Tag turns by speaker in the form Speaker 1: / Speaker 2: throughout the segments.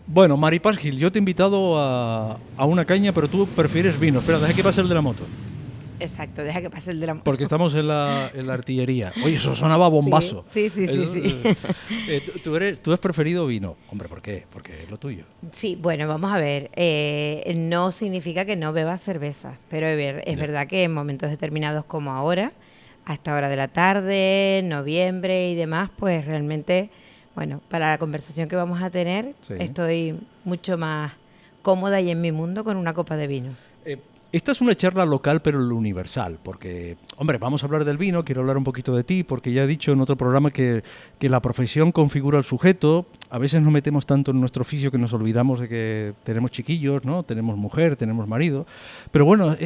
Speaker 1: Bueno, Maripaz Gil, yo te he invitado a una caña, pero tú prefieres vino. Espera, deja que pase el de la moto.
Speaker 2: Exacto, deja que pase el de la...
Speaker 1: Porque estamos en la artillería. Oye, eso sonaba
Speaker 2: Sí,
Speaker 1: bombazo.
Speaker 2: sí, sí, sí,
Speaker 1: Eso,
Speaker 2: sí.
Speaker 1: tú has preferido vino. Hombre, ¿por qué? Porque es lo tuyo.
Speaker 2: Sí, bueno, vamos a ver. No significa que no bebas cerveza, pero es
Speaker 1: Ya.
Speaker 2: verdad que en momentos determinados como ahora, a esta hora de la tarde, noviembre y demás, pues realmente, bueno, para la conversación que vamos a tener,
Speaker 1: Sí.
Speaker 2: estoy mucho más cómoda y en mi mundo con una copa de vino.
Speaker 1: Eh, Esta es una charla local, pero en lo universal, porque, hombre, vamos a hablar del vino, quiero hablar un poquito de ti, porque ya he dicho en otro programa que la profesión configura al sujeto. A veces nos metemos tanto en nuestro oficio que nos olvidamos de que tenemos chiquillos, ¿no? Tenemos mujer, tenemos marido. Pero bueno,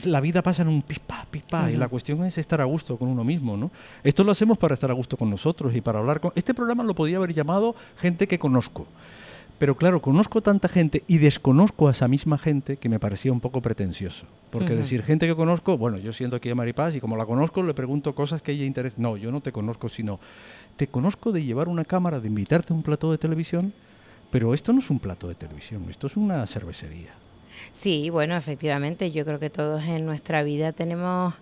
Speaker 1: la vida pasa en un pispa, y la
Speaker 2: Ujú.
Speaker 1: cuestión es estar a gusto con uno mismo, ¿no? Esto lo hacemos para estar a gusto con nosotros y para hablar con... Este programa lo podía haber llamado Gente que conozco. Pero claro, conozco tanta gente y desconozco a esa misma gente que me parecía un poco pretencioso. Porque
Speaker 2: Ujú.
Speaker 1: decir gente que conozco, bueno, yo siento aquí a Maripaz y como la conozco le pregunto cosas que a ella interesa. No, yo no te conozco, sino te conozco de llevar una cámara, de invitarte a un plató de televisión, pero esto no es un plató de televisión, esto es una cervecería.
Speaker 2: Sí, bueno, efectivamente, yo creo que todos en nuestra vida tenemos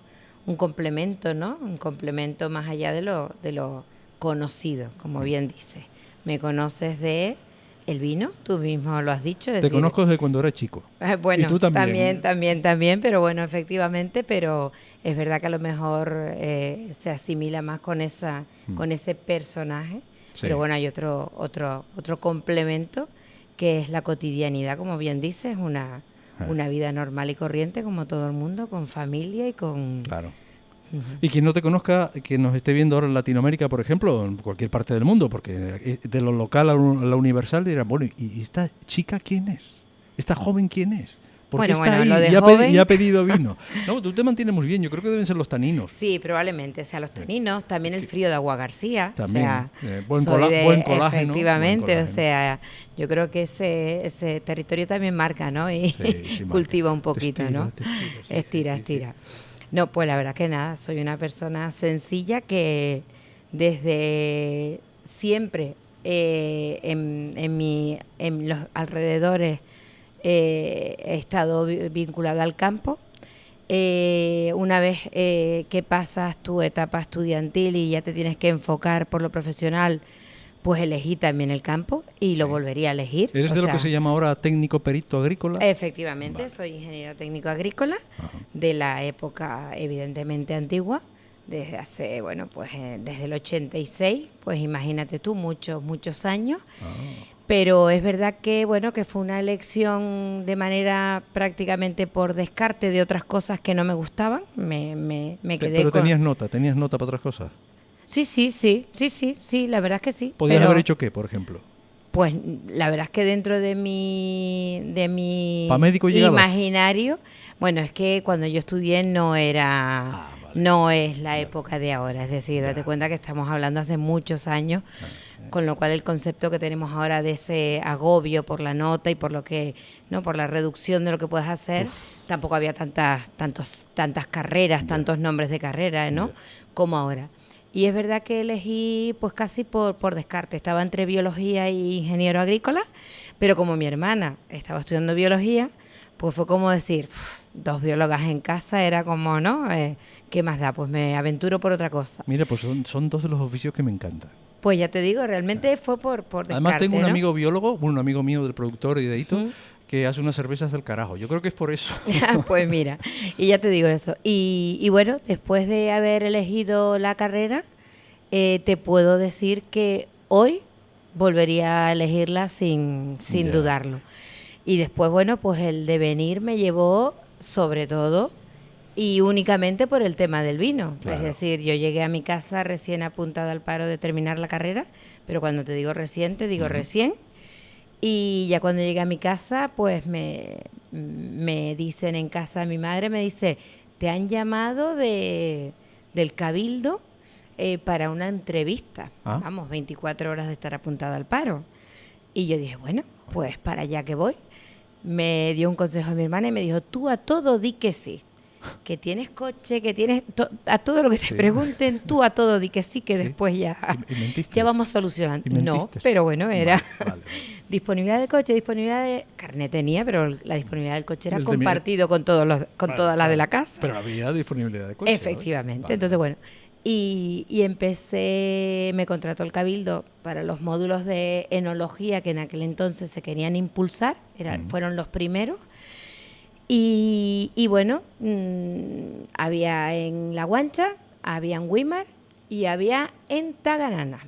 Speaker 2: un complemento, ¿no? Un complemento más allá de lo conocido, como bien dices. Me conoces de el vino, tú mismo lo has dicho, es
Speaker 1: Te
Speaker 2: decir,
Speaker 1: conozco desde cuando era chico. Y
Speaker 2: bueno,
Speaker 1: tú también.
Speaker 2: también, pero bueno, efectivamente, pero es verdad que a lo mejor se asimila más con con ese personaje, pero
Speaker 1: Sí.
Speaker 2: bueno, hay otro complemento que es la cotidianidad, como bien dices,
Speaker 1: Ah,
Speaker 2: una vida normal y corriente como todo el mundo, con familia y con...
Speaker 1: claro.
Speaker 2: Ujú.
Speaker 1: Y quien no te conozca, que nos esté viendo ahora en Latinoamérica, por ejemplo, en cualquier parte del mundo, porque de lo local a lo universal dirá, bueno, ¿y esta chica quién es? ¿Esta joven quién es? ¿Por qué está
Speaker 2: Bueno, lo
Speaker 1: ahí
Speaker 2: de
Speaker 1: y ha
Speaker 2: joven,
Speaker 1: pedido vino? No, tú te mantienes muy bien, yo creo que deben ser los taninos.
Speaker 2: sí, probablemente sea los taninos, también el
Speaker 1: Que
Speaker 2: frío de Agua García, o
Speaker 1: también,
Speaker 2: sea, soy
Speaker 1: buen
Speaker 2: de,
Speaker 1: colágeno, buen
Speaker 2: efectivamente, o
Speaker 1: colágeno.
Speaker 2: sea, yo creo que ese territorio también marca, ¿no? Y
Speaker 1: Sí, sí, marca.
Speaker 2: cultiva un poquito, ¿no?
Speaker 1: Te estiro, sí, sí,
Speaker 2: Estira,
Speaker 1: sí, sí.
Speaker 2: estira. No, pues la verdad que nada, soy una persona sencilla que desde siempre en los alrededores he estado vinculada al campo. Una vez que pasas tu etapa estudiantil y ya te tienes que enfocar por lo profesional, pues elegí también el campo y lo
Speaker 1: Sí.
Speaker 2: volvería a elegir.
Speaker 1: ¿Eres
Speaker 2: O
Speaker 1: de lo que se
Speaker 2: sea,
Speaker 1: llama ahora técnico perito agrícola?
Speaker 2: efectivamente,
Speaker 1: Vale.
Speaker 2: soy ingeniera técnico agrícola
Speaker 1: Ajá.
Speaker 2: de la época evidentemente antigua, desde hace, bueno, pues desde el 86, pues imagínate tú, muchos años.
Speaker 1: Ah.
Speaker 2: Pero es verdad que, bueno, que fue una elección de manera prácticamente por descarte de otras cosas que no me gustaban. Me quedé
Speaker 1: Pero
Speaker 2: con...
Speaker 1: tenías nota para otras cosas.
Speaker 2: Sí, la verdad es que sí.
Speaker 1: ¿Podías haber
Speaker 2: Pero,
Speaker 1: hecho qué, por ejemplo?
Speaker 2: pues, la verdad es que dentro de
Speaker 1: ¿Para
Speaker 2: mi
Speaker 1: médico llegabas?
Speaker 2: imaginario, bueno, es que cuando yo estudié
Speaker 1: Ah, vale.
Speaker 2: no es la
Speaker 1: Claro.
Speaker 2: época de ahora. Es decir, date
Speaker 1: Ya.
Speaker 2: cuenta que estamos hablando hace muchos años, con lo cual el concepto que tenemos ahora de ese agobio por la nota y por lo que, ¿no? Por la reducción de lo que puedes hacer,
Speaker 1: Uf,
Speaker 2: tampoco había tantas carreras,
Speaker 1: ya,
Speaker 2: tantos nombres de carrera, ¿no?
Speaker 1: ya.
Speaker 2: Como ahora. Y es verdad que elegí pues casi por descarte. Estaba entre biología y ingeniero agrícola, pero como mi hermana estaba estudiando biología, pues fue como decir, dos biólogas en casa, era como, ¿no? ¿Qué más da? Pues me aventuro por otra cosa.
Speaker 1: Mira, pues son dos de los oficios que me encantan.
Speaker 2: Pues ya te digo, realmente fue por
Speaker 1: Además tengo un
Speaker 2: descarte, ¿no?
Speaker 1: amigo biólogo, bueno, un amigo mío del productor y de Hito,
Speaker 2: Ujú.
Speaker 1: que hace unas cervezas del carajo. Yo creo que es por eso.
Speaker 2: Pues mira, y ya te digo eso. Y bueno, después de haber elegido la carrera, te puedo decir que hoy volvería a elegirla sin
Speaker 1: Ya,
Speaker 2: dudarlo. Y después, bueno, pues el devenir me llevó sobre todo y únicamente por el tema del vino. Es
Speaker 1: claro.
Speaker 2: decir, yo llegué a mi casa recién apuntada al paro de terminar la carrera, pero cuando te digo recién, te digo
Speaker 1: Ujú.
Speaker 2: recién. Y ya cuando llegué a mi casa, pues me dicen en casa, mi madre me dice, te han llamado del cabildo para una entrevista.
Speaker 1: Ah,
Speaker 2: Vamos, 24 horas de estar apuntada al paro. Y yo dije, bueno, pues para allá que voy. Me dio un consejo a mi hermana y me dijo, tú a todo di que sí. que tienes coche, que tienes a todo lo que te pregunten, tú a todo di que sí, que después ya, ya vamos solucionando. No, pero bueno, era vale. Disponibilidad de coche, disponibilidad de carnet tenía, pero la disponibilidad del coche era compartido con todas las de la casa.
Speaker 1: Pero había disponibilidad de coche.
Speaker 2: Efectivamente. Vale. Entonces, bueno, y empecé, me contrató el Cabildo para los módulos de enología que en aquel entonces se querían impulsar, fueron los primeros. Y bueno, había en La Guancha, había en Güímar y había en Taganana.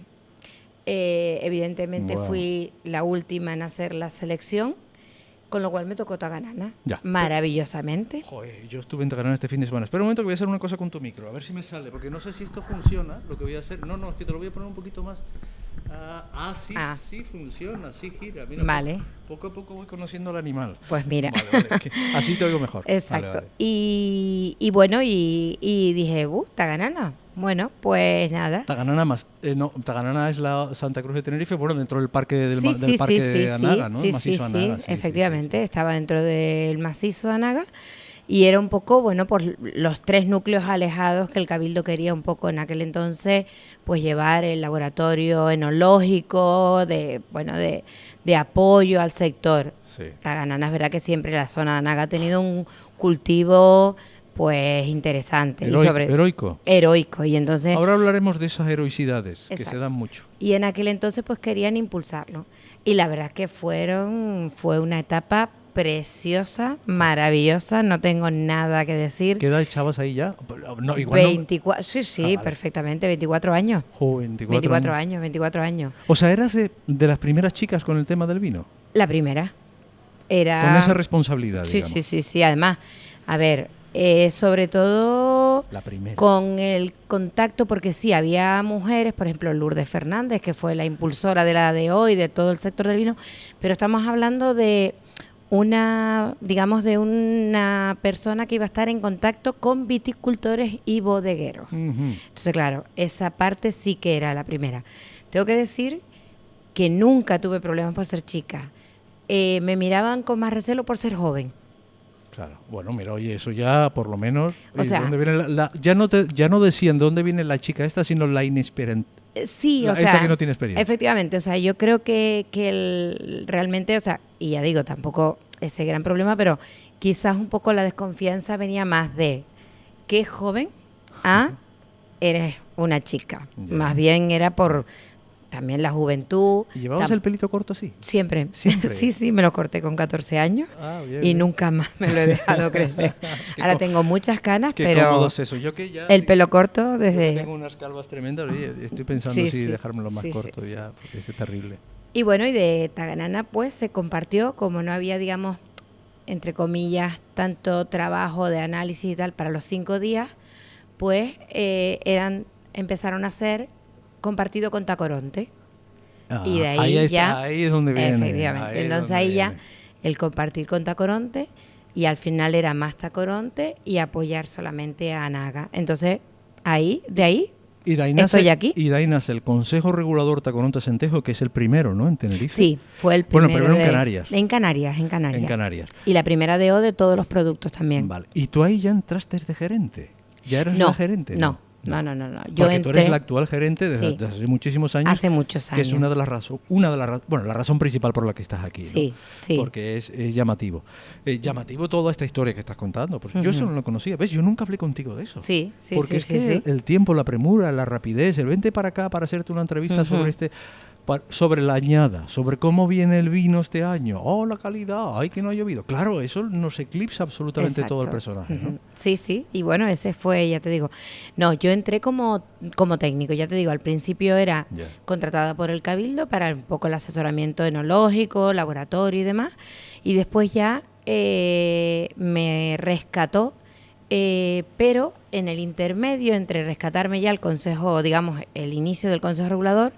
Speaker 2: Evidentemente fui la última en hacer la selección, con lo cual me tocó Taganana, maravillosamente.
Speaker 1: Joder, yo estuve en Taganana este fin de semana. Espera un momento que voy a hacer una cosa con tu micro, a ver si me sale, porque no sé si esto funciona, lo que voy a hacer. No, es que te lo voy a poner un poquito más. Sí funciona, sí gira. Mira,
Speaker 2: vale.
Speaker 1: Poco a poco voy conociendo al animal.
Speaker 2: Pues mira.
Speaker 1: Vale, así te oigo mejor.
Speaker 2: Exacto.
Speaker 1: Vale.
Speaker 2: Y bueno, y dije, Taganana. Bueno, pues nada.
Speaker 1: Taganana es la Santa Cruz de Tenerife, bueno, dentro del parque de Anaga, ¿no?
Speaker 2: Sí,
Speaker 1: el macizo Anaga.
Speaker 2: Sí, efectivamente, estaba dentro del macizo Anaga. Y era un poco, bueno, por los 3 núcleos alejados que el Cabildo quería un poco en aquel entonces, pues llevar el laboratorio enológico, de apoyo al sector. Sí. Taganana es verdad que siempre la zona de Anaga ha tenido un cultivo pues interesante. Heroico. Y entonces,
Speaker 1: ahora hablaremos de esas heroicidades, exacto, que se dan mucho.
Speaker 2: Y en aquel entonces pues querían impulsarlo. Y la verdad que fue una etapa preciosa, maravillosa, no tengo nada que decir.
Speaker 1: ¿Qué edad echabas ahí ya?
Speaker 2: No, igual 24, sí, vale. Perfectamente, 24 años. 24 años.
Speaker 1: O sea, ¿eras de las primeras chicas con el tema del vino?
Speaker 2: La primera. Era...
Speaker 1: Con esa responsabilidad, digamos.
Speaker 2: Sí. Además, a ver, sobre todo
Speaker 1: la primera,
Speaker 2: con el contacto, porque sí, había mujeres, por ejemplo, Lourdes Fernández, que fue la impulsora de la ADO y de todo el sector del vino, pero estamos hablando de una persona que iba a estar en contacto con viticultores y bodegueros. Uh-huh. Entonces, claro, esa parte sí que era la primera. Tengo que decir que nunca tuve problemas por ser chica. Me miraban con más recelo por ser joven.
Speaker 1: Claro, bueno, mira, oye, eso ya por lo menos...
Speaker 2: O sea,
Speaker 1: ¿dónde viene ya no decían de dónde viene la chica esta, sino la inexperiente.
Speaker 2: Sí, o sea...
Speaker 1: Esta que no tiene experiencia.
Speaker 2: Efectivamente, o sea, yo creo que realmente, o sea, y ya digo, tampoco ese gran problema, pero quizás un poco la desconfianza venía más de qué joven eres una chica. Ya. Más bien era por... También la juventud.
Speaker 1: ¿Y llevabas el pelito corto así?
Speaker 2: Siempre. Sí, me lo corté con 14 años y nunca más me lo he dejado crecer. Ahora tengo muchas canas, pero
Speaker 1: es eso. Yo que ya
Speaker 2: el pelo corto desde...
Speaker 1: Tengo unas calvas tremendas y estoy pensando si dejármelo más corto ya, porque es terrible.
Speaker 2: Y bueno, y de Taganana pues se compartió, como no había, digamos, entre comillas, tanto trabajo de análisis y tal para los 5 días, pues empezaron a hacer compartido con Tacoronte. Y de ahí
Speaker 1: ahí es donde viene.
Speaker 2: Efectivamente. Entonces ahí ya el compartir con Tacoronte y al final era más Tacoronte y apoyar solamente a Anaga. Entonces de ahí estoy aquí.
Speaker 1: Y de ahí nace el Consejo Regulador Tacoronte-Sentejo, que es el primero, ¿no? En Tenerife.
Speaker 2: Sí, fue el primero.
Speaker 1: Bueno, primero en Canarias.
Speaker 2: En Canarias. Y la primera DO de todos los productos también.
Speaker 1: Vale. ¿Y tú ahí ya entraste de gerente? ¿Ya eras la gerente?
Speaker 2: No.
Speaker 1: Porque tú eres la actual gerente desde hace muchísimos años.
Speaker 2: Hace muchos años.
Speaker 1: Que es una de las razones, la razón principal por la que estás aquí.
Speaker 2: Sí,
Speaker 1: ¿no?
Speaker 2: sí.
Speaker 1: Porque es llamativo. Llamativo toda esta historia que estás contando. Pues yo eso no lo conocía. ¿Ves? Yo nunca hablé contigo de eso.
Speaker 2: Sí.
Speaker 1: Porque es que el tiempo, la premura, la rapidez, el vente para acá para hacerte una entrevista sobre la añada, sobre cómo viene el vino este año, la calidad, que no ha llovido. Claro, eso nos eclipsa absolutamente todo el personaje, ¿no?
Speaker 2: Sí, y bueno, ese fue, ya te digo. No, yo entré como técnico, ya te digo, al principio era contratada por el Cabildo para un poco el asesoramiento enológico, laboratorio y demás, y después ya me rescató, pero en el intermedio entre rescatarme ya el consejo, digamos, el inicio del Consejo Regulador,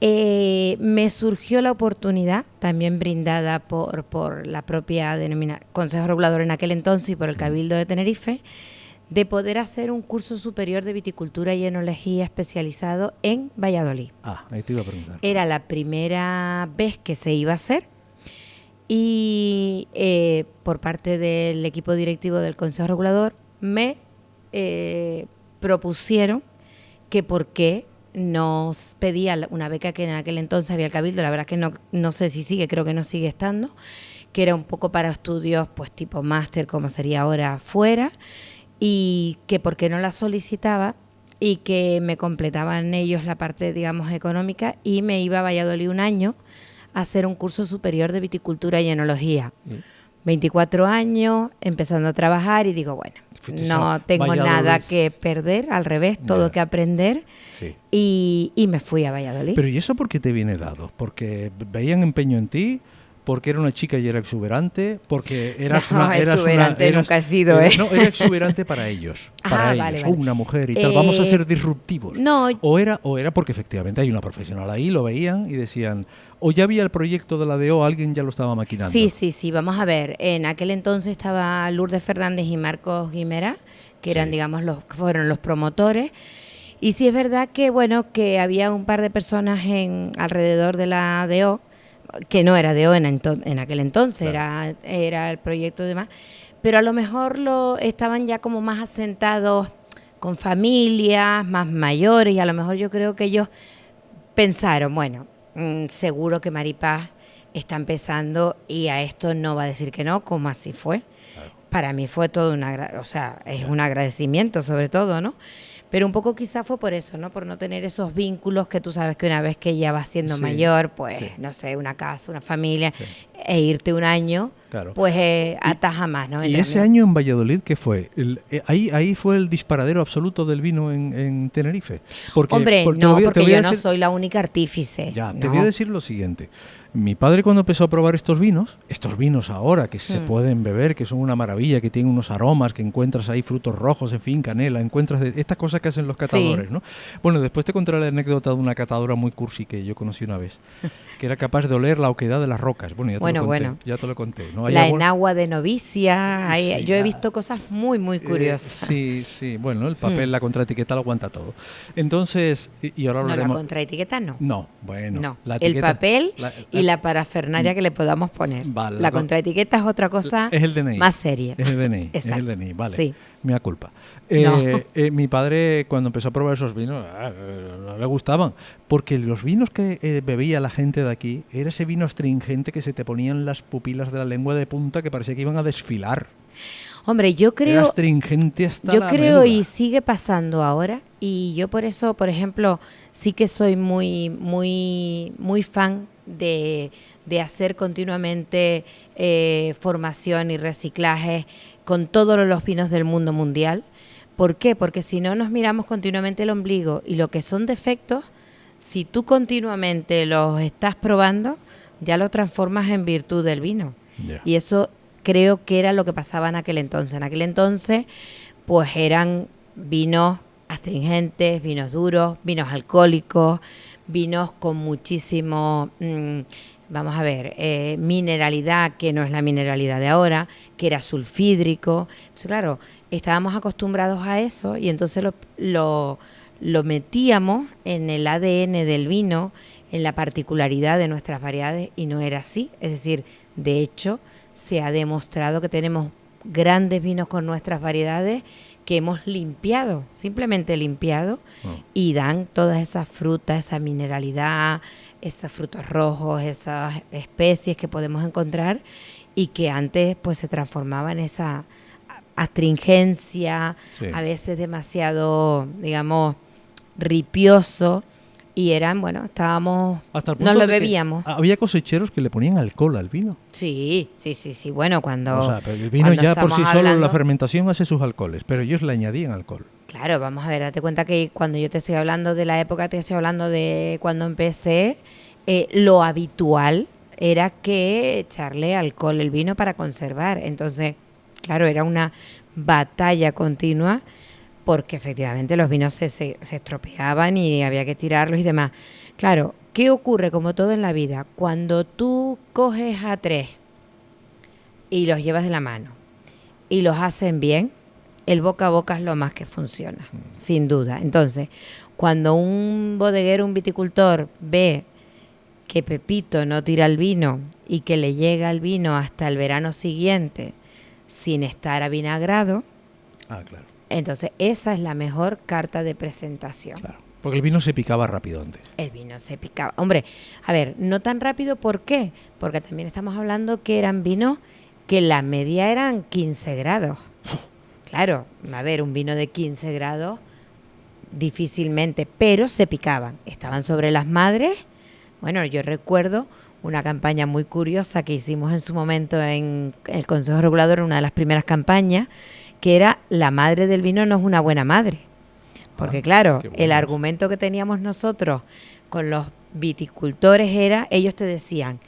Speaker 2: me surgió la oportunidad, también brindada por la propia Consejo Regulador en aquel entonces y por el Cabildo de Tenerife, de poder hacer un curso superior de viticultura y enología especializado en Valladolid.
Speaker 1: Ahí te iba a preguntar.
Speaker 2: Era la primera vez que se iba a hacer Y por parte del equipo directivo del Consejo Regulador me propusieron que por qué nos pedía una beca que en aquel entonces había el Cabildo, la verdad es que no sé si sigue, creo que no sigue estando, que era un poco para estudios pues tipo máster, como sería ahora fuera, y que por qué no la solicitaba y que me completaban ellos la parte, digamos, económica, y me iba a Valladolid un año a hacer un curso superior de viticultura y enología. 24 años, empezando a trabajar, y digo, bueno, no tengo
Speaker 1: Valladolid.
Speaker 2: nada que perder, al revés, todo que aprender.
Speaker 1: Sí.
Speaker 2: Y me fui a Valladolid.
Speaker 1: Pero ¿y eso por qué te viene dado? ¿Porque veían empeño en ti? ¿Porque era una chica y era exuberante? ¿Porque eras
Speaker 2: exuberante nunca he sido, ¿eh?
Speaker 1: No, era exuberante para ellos. Para ellos.
Speaker 2: Vale.
Speaker 1: Una mujer y tal. Vamos a ser disruptivos.
Speaker 2: No.
Speaker 1: O era porque efectivamente hay una profesional ahí, lo veían y decían... ¿O ya había el proyecto de la DO, alguien ya lo estaba maquinando?
Speaker 2: Sí, vamos a ver. En aquel entonces estaba Lourdes Fernández y Marcos Guimera, que eran, digamos, fueron los promotores. Y sí es verdad que, bueno, que había un par de personas alrededor de la DO, que no era DO en aquel entonces, claro. era el proyecto de más, pero a lo mejor estaban ya como más asentados con familias, más mayores, y a lo mejor yo creo que ellos pensaron, bueno, seguro que Maripaz está empezando y a esto no va a decir que no, como así fue. Claro. Para mí fue todo es un agradecimiento sobre todo, ¿no? Pero un poco quizás fue por eso, ¿no? Por no tener esos vínculos que tú sabes que una vez que ya vas siendo mayor, pues, no sé, una casa, una familia, e irte un año, claro. Pues ataja más, ¿no?
Speaker 1: ¿Y ese año en Valladolid qué fue? Ahí fue el disparadero absoluto del vino en Tenerife.
Speaker 2: Porque yo no soy la única artífice.
Speaker 1: Ya, te voy a decir lo siguiente. Mi padre cuando empezó a probar estos vinos ahora que se pueden beber, que son una maravilla, que tienen unos aromas, que encuentras ahí frutos rojos, en fin, canela, encuentras estas cosas que hacen los catadores, ¿no? Bueno, después te contaré la anécdota de una catadora muy cursi que yo conocí una vez, que era capaz de oler la oquedad de las rocas. Bueno, ya te lo conté. ¿No?
Speaker 2: La enagua de novicia, yo he visto cosas muy, muy curiosas.
Speaker 1: Sí, bueno, el papel, la contraetiqueta lo aguanta todo. Entonces, y ahora hablaremos...
Speaker 2: No, la contraetiqueta no.
Speaker 1: No, bueno.
Speaker 2: No,
Speaker 1: la etiqueta,
Speaker 2: el papel y la parafernalia que le podamos poner.
Speaker 1: Vale,
Speaker 2: la contraetiqueta es otra cosa más seria.
Speaker 1: Es el DNI,
Speaker 2: Exacto.
Speaker 1: Es el DNI, vale.
Speaker 2: Sí.
Speaker 1: Mea culpa. Mi padre, cuando empezó a probar esos vinos, no le gustaban, porque los vinos que bebía la gente de aquí era ese vino astringente que se te ponían las pupilas de la lengua de punta que parecía que iban a desfilar.
Speaker 2: Hombre, yo creo...
Speaker 1: Era astringente hasta
Speaker 2: yo creo y sigue pasando ahora, y yo por eso, por ejemplo, sí que soy muy, muy, muy fan de hacer continuamente formación y reciclaje con todos los vinos del mundo mundial. ¿Por qué? Porque si no nos miramos continuamente el ombligo, y lo que son defectos, si tú continuamente los estás probando, ya lo transformas en virtud del vino. Yeah. Y eso creo que era lo que pasaba en aquel entonces. En aquel entonces, pues eran vinos astringentes, vinos duros, vinos alcohólicos, vinos con muchísimo... vamos a ver, mineralidad, que no es la mineralidad de ahora, que era sulfídrico. Entonces, claro, estábamos acostumbrados a eso, y entonces lo metíamos en el ADN del vino, en la particularidad de nuestras variedades, y no era así. Es decir, de hecho, se ha demostrado que tenemos grandes vinos con nuestras variedades que hemos limpiado, simplemente limpiado, y dan todas esas frutas, esa mineralidad, esos frutos rojos, esas especies que podemos encontrar, y que antes pues se transformaba en esa astringencia, a veces demasiado, digamos, ripioso, y eran, bueno, estábamos,
Speaker 1: hasta el punto
Speaker 2: nos lo bebíamos.
Speaker 1: Había cosecheros que le ponían alcohol al vino.
Speaker 2: Sí, bueno, cuando...
Speaker 1: O sea, pero el vino ya por sí solo, la fermentación hace sus alcoholes, pero ellos le añadían alcohol.
Speaker 2: Claro, vamos a ver, date cuenta que cuando yo te estoy hablando de la época, te estoy hablando de cuando empecé, lo habitual era que echarle alcohol al vino para conservar. Entonces, claro, era una batalla continua, porque efectivamente los vinos se estropeaban y había que tirarlos y demás. Claro, ¿qué ocurre? Como todo en la vida, cuando tú coges a 3 y los llevas de la mano y los hacen bien, el boca a boca es lo más que funciona, sin duda. Entonces, cuando un bodeguero, un viticultor ve que Pepito no tira el vino y que le llega el vino hasta el verano siguiente sin estar avinagrado,
Speaker 1: Claro.
Speaker 2: entonces esa es la mejor carta de presentación.
Speaker 1: Claro. Porque el vino se picaba rápido antes.
Speaker 2: El vino se picaba. Hombre, a ver, no tan rápido, ¿por qué? Porque también estamos hablando que eran vinos que la media eran 15 grados. Claro, a ver, un vino de 15 grados difícilmente, pero se picaban. Estaban sobre las madres. Bueno, yo recuerdo una campaña muy curiosa que hicimos en su momento en el Consejo Regulador, una de las primeras campañas, que era la madre del vino no es una buena madre. Porque claro,
Speaker 1: qué bueno
Speaker 2: el
Speaker 1: eso.
Speaker 2: argumento que teníamos nosotros con los viticultores era, ellos te decían,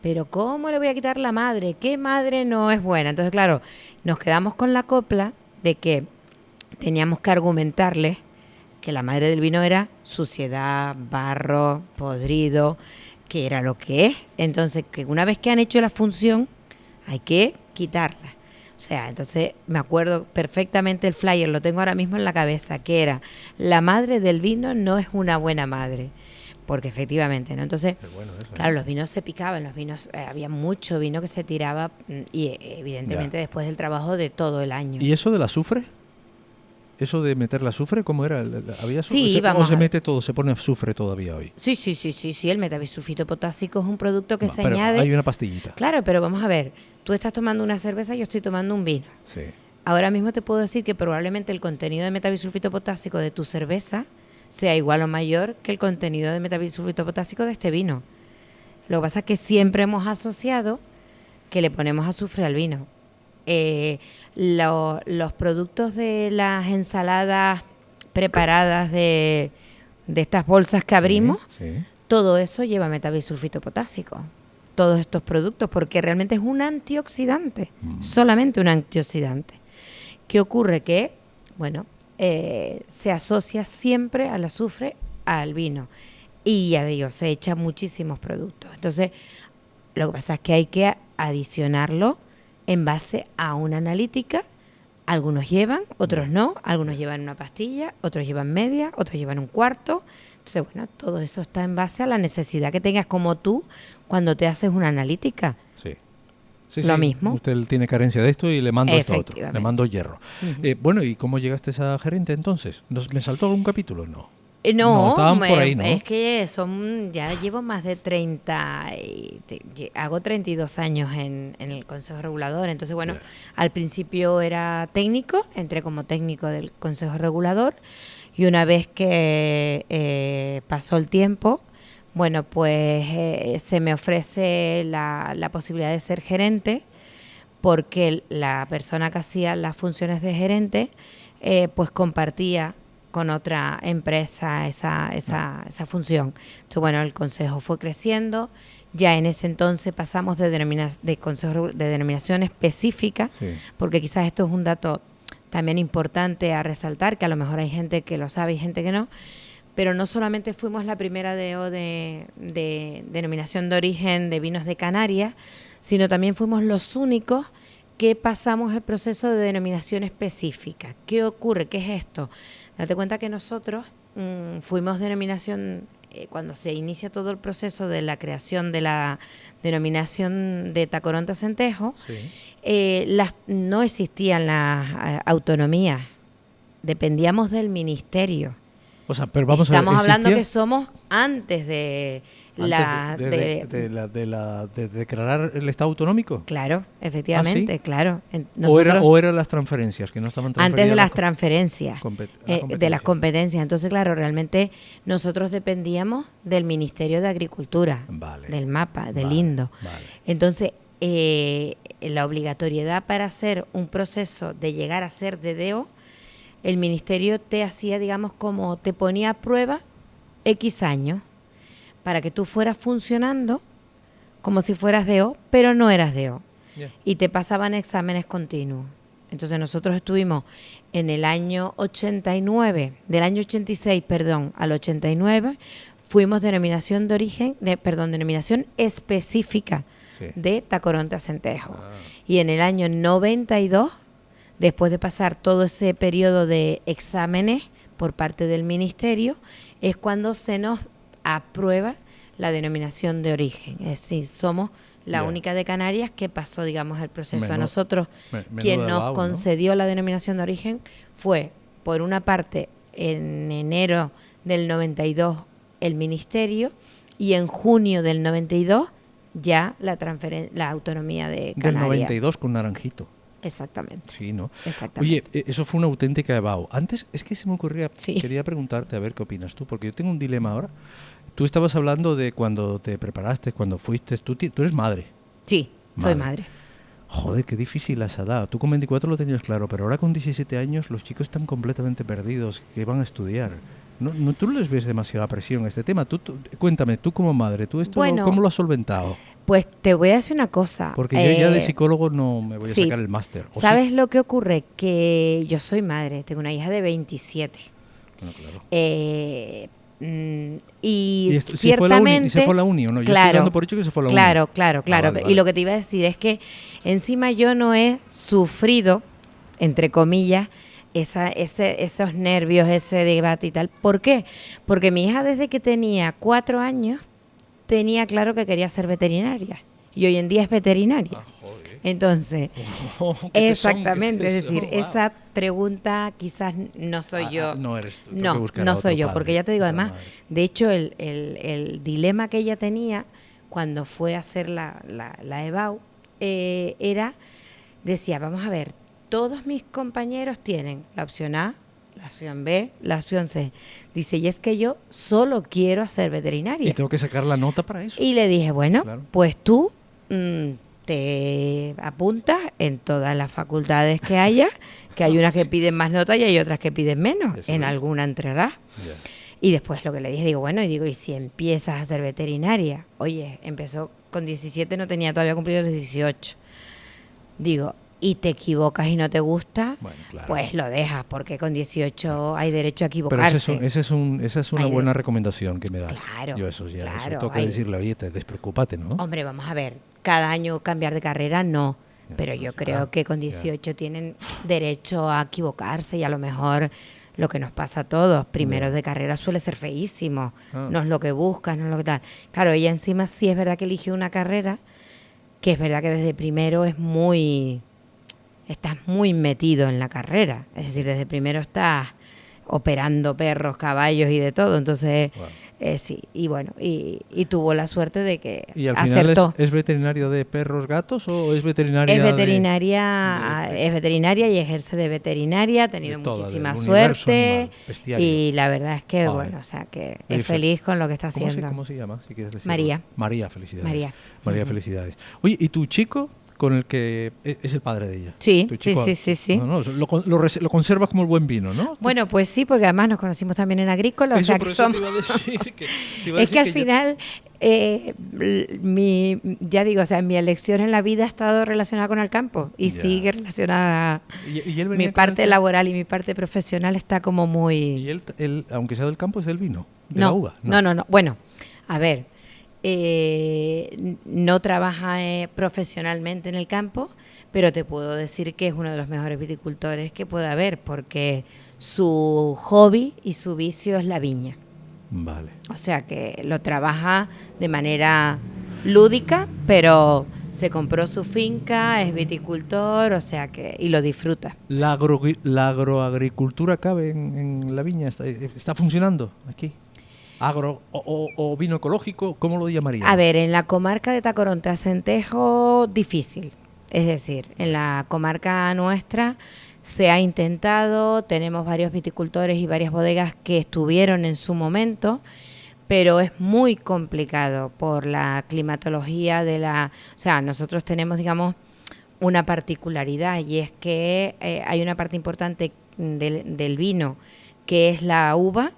Speaker 2: pero ¿cómo le voy a quitar la madre? ¿Qué madre no es buena? Entonces claro, nos quedamos con la copla de que teníamos que argumentarles que la madre del vino era suciedad, barro, podrido, que era lo que es. Entonces, que una vez que han hecho la función, hay que quitarla. O sea, entonces me acuerdo perfectamente el flyer, lo tengo ahora mismo en la cabeza, que era, la madre del vino no es una buena madre. Porque efectivamente, ¿no? Entonces,
Speaker 1: Qué bueno eso,
Speaker 2: claro, los vinos se picaban, los vinos, había mucho vino que se tiraba y evidentemente
Speaker 1: Ya.
Speaker 2: después del trabajo de todo el año.
Speaker 1: ¿Y eso del azufre? ¿Eso de meterle azufre? ¿Cómo era? ¿Había
Speaker 2: Sí,
Speaker 1: ¿Cómo
Speaker 2: vamos
Speaker 1: se
Speaker 2: a-
Speaker 1: mete todo? ¿Se pone azufre todavía hoy?
Speaker 2: Sí, el metabisulfito potásico es un producto que se
Speaker 1: Pero
Speaker 2: añade.
Speaker 1: hay una pastillita.
Speaker 2: Claro, pero vamos a ver, tú estás tomando una cerveza, yo estoy tomando un vino.
Speaker 1: Sí.
Speaker 2: Ahora mismo te puedo decir que probablemente el contenido de metabisulfito potásico de tu cerveza sea igual o mayor que el contenido de metabisulfito potásico de este vino. Lo que pasa es que siempre hemos asociado que le ponemos azufre al vino. Los productos de las ensaladas preparadas de estas bolsas que abrimos,
Speaker 1: Sí.
Speaker 2: todo eso lleva metabisulfito potásico. Todos estos productos, porque realmente es un antioxidante, solamente un antioxidante. ¿Qué ocurre? Que, bueno, se asocia siempre al azufre al vino. Y ya digo, se echan muchísimos productos. Entonces, lo que pasa es que hay que adicionarlo en base a una analítica. Algunos llevan, otros no. Algunos llevan una pastilla, otros llevan media, otros llevan un cuarto. Entonces, bueno, todo eso está en base a la necesidad que tengas como tú cuando te haces una analítica.
Speaker 1: Sí. Sí,
Speaker 2: Lo
Speaker 1: sí.
Speaker 2: mismo.
Speaker 1: Usted tiene carencia de esto y le mando esto a otro. Le
Speaker 2: Efectivamente.
Speaker 1: mando hierro. Bueno, ¿y cómo llegaste a esa gerente entonces? ¿Me saltó algún capítulo? No.
Speaker 2: No,
Speaker 1: estaban por ahí, ¿no?
Speaker 2: Es que ya llevo más de 30, hago 32 años en el Consejo Regulador. Entonces, bueno,
Speaker 1: Bien.
Speaker 2: al principio era técnico, entré como técnico del Consejo Regulador y una vez que pasó el tiempo, bueno, pues se me ofrece la posibilidad de ser gerente porque la persona que hacía las funciones de gerente pues compartía con otra empresa esa función. Entonces, bueno, el consejo fue creciendo. Ya en ese entonces pasamos de consejo de denominación específica,
Speaker 1: Sí.
Speaker 2: porque quizás esto es un dato también importante a resaltar, que a lo mejor hay gente que lo sabe y gente que no, pero no solamente fuimos la primera DO de denominación de origen de vinos de Canarias, sino también fuimos los únicos que pasamos el proceso de denominación específica. ¿Qué ocurre? ¿Qué es esto? Date cuenta que nosotros fuimos denominación, cuando se inicia todo el proceso de la creación de la denominación de Tacoronte Centejo,
Speaker 1: Sí.
Speaker 2: no existían las autonomías, dependíamos del ministerio.
Speaker 1: O sea, pero vamos
Speaker 2: Estamos
Speaker 1: a ver,
Speaker 2: hablando que
Speaker 1: ¿existía
Speaker 2: somos antes de
Speaker 1: de declarar el Estado autonómico?
Speaker 2: Claro, efectivamente,
Speaker 1: ¿Ah, sí?
Speaker 2: claro.
Speaker 1: ¿O eran las transferencias que no estaban transferidas?
Speaker 2: Antes de las transferencias, de las
Speaker 1: competencias.
Speaker 2: competencias. Entonces, claro, realmente nosotros dependíamos del Ministerio de Agricultura,
Speaker 1: Vale.
Speaker 2: del MAPA, del
Speaker 1: Vale,
Speaker 2: INDO.
Speaker 1: vale.
Speaker 2: Entonces, la obligatoriedad para hacer un proceso de llegar a ser DDO, el Ministerio te hacía, digamos, como te ponía a prueba X años para que tú fueras funcionando como si fueras DO, pero no eras DO.
Speaker 1: Yeah.
Speaker 2: Y te pasaban exámenes continuos. Entonces nosotros estuvimos en el año 89, del año 86, perdón, al 89, fuimos denominación de origen, denominación específica
Speaker 1: Sí.
Speaker 2: de Tacoronte Centejo.
Speaker 1: Ah.
Speaker 2: Y en el año 92, después de pasar todo ese periodo de exámenes por parte del ministerio, es cuando se nos aprueba la denominación de origen. Es decir, somos la única de Canarias que pasó, digamos, el proceso. A nosotros, quien nos concedió la denominación de origen fue, por una parte, en enero del 92 el Ministerio, y en junio del 92 ya la autonomía de Canarias.
Speaker 1: Del 92 con Naranjito.
Speaker 2: Exactamente.
Speaker 1: Sí, ¿no?
Speaker 2: Exactamente.
Speaker 1: Oye, eso fue una auténtica EBAU. Antes, es que se me ocurría,
Speaker 2: sí.
Speaker 1: Quería preguntarte, a ver qué opinas tú, porque yo tengo un dilema ahora. Tú estabas hablando de cuando te preparaste, cuando fuiste, tú eres madre.
Speaker 2: Sí, soy madre.
Speaker 1: Joder, qué difícil a esa edad. Tú con 24 lo tenías claro, pero ahora con 17 años los chicos están completamente perdidos. ¿Qué van a estudiar? No, tú les ves demasiada presión a este tema. Cuéntame, tú como madre, ¿tú esto cómo lo has solventado?
Speaker 2: Pues te voy a decir una cosa.
Speaker 1: Porque yo ya de psicólogo no me voy a sacar el máster.
Speaker 2: ¿Sabes lo que ocurre? Que yo soy madre, tengo una hija de 27.
Speaker 1: Bueno, claro.
Speaker 2: Y ciertamente...
Speaker 1: ¿Se fue a la uni o no? Yo
Speaker 2: claro,
Speaker 1: estoy dando por hecho que se fue a la uni.
Speaker 2: Claro.
Speaker 1: Vale.
Speaker 2: Y lo que te iba a decir es que encima yo no he sufrido, entre comillas, esos nervios, ese debate y tal. ¿Por qué? Porque mi hija desde que tenía 4 años tenía claro que quería ser veterinaria. Y hoy en día es veterinaria.
Speaker 1: Joder.
Speaker 2: Entonces, exactamente, es decir, esa pregunta quizás no soy yo.
Speaker 1: No eres tú.
Speaker 2: No soy yo, porque ya te digo, además, de hecho, el dilema que ella tenía cuando fue a hacer la EBAU decía, vamos a ver, todos mis compañeros tienen la opción A, la opción B, la opción C. Dice, y es que yo solo quiero hacer veterinaria.
Speaker 1: Y tengo que sacar la nota para eso.
Speaker 2: Y le dije, bueno, claro, pues tú te apuntas en todas las facultades que haya, que hay unas que piden más nota y hay otras que piden menos. Eso en alguna entrarás. Yeah. Y después lo que le dije, ¿y si empiezas a hacer veterinaria? Oye, empezó con 17, no tenía todavía cumplido los 18. Digo, y te equivocas y no te gusta, bueno, claro, pues lo dejas, porque con 18 hay derecho a equivocarse.
Speaker 1: Pero esa es una buena recomendación que me das.
Speaker 2: Claro,
Speaker 1: yo eso tengo que decirle, oye, despreocúpate, ¿no?
Speaker 2: Hombre, vamos a ver, cada año cambiar de carrera no, pero yo creo que con 18 tienen derecho a equivocarse y a lo mejor lo que nos pasa a todos, primeros de carrera suele ser feísimo, no es lo que buscas, no es lo que tal. Claro, ella encima sí es verdad que eligió una carrera que es verdad que desde primero estás muy metido en la carrera, es decir, desde primero estás operando perros, caballos y de todo, entonces sí, y bueno, y tuvo la suerte de que
Speaker 1: ¿Y al
Speaker 2: acertó.
Speaker 1: final es veterinario de perros, gatos o es veterinaria?
Speaker 2: Es veterinaria y ejerce de veterinaria, ha tenido muchísima suerte y la verdad es que, bueno, o sea, que es feliz con lo que está haciendo.
Speaker 1: ¿Cómo se llama? Si quieres decirlo.
Speaker 2: María.
Speaker 1: María, felicidades. María, felicidades. Oye, ¿y tu chico? Con el que es el padre de ella.
Speaker 2: Sí, sí.
Speaker 1: Lo conservas como el buen vino, ¿no?
Speaker 2: Bueno, pues sí, porque además nos conocimos también en Agrícola, o sea que somos... Es que al final, mi elección en la vida ha estado relacionada con el campo y sigue relacionada.
Speaker 1: ¿Y él
Speaker 2: mi parte laboral y mi parte profesional está como muy...
Speaker 1: ¿Y él, aunque sea del campo, es del vino? ¿De la uva?
Speaker 2: No. Bueno, a ver... no trabaja profesionalmente en el campo, pero te puedo decir que es uno de los mejores viticultores que puede haber, porque su hobby y su vicio es la viña.
Speaker 1: Vale.
Speaker 2: O sea que lo trabaja de manera lúdica, pero se compró su finca, es viticultor, o sea que y lo disfruta.
Speaker 1: ¿La agroagricultura cabe en la viña? ¿Está funcionando aquí? ¿Agro o vino ecológico? ¿Cómo lo llamarías?
Speaker 2: A ver, en la comarca de Tacoronte-Acentejo, difícil. Es decir, en la comarca nuestra se ha intentado, tenemos varios viticultores y varias bodegas que estuvieron en su momento, pero es muy complicado por la climatología O sea, nosotros tenemos, digamos, una particularidad y es que hay una parte importante del vino que es la uva,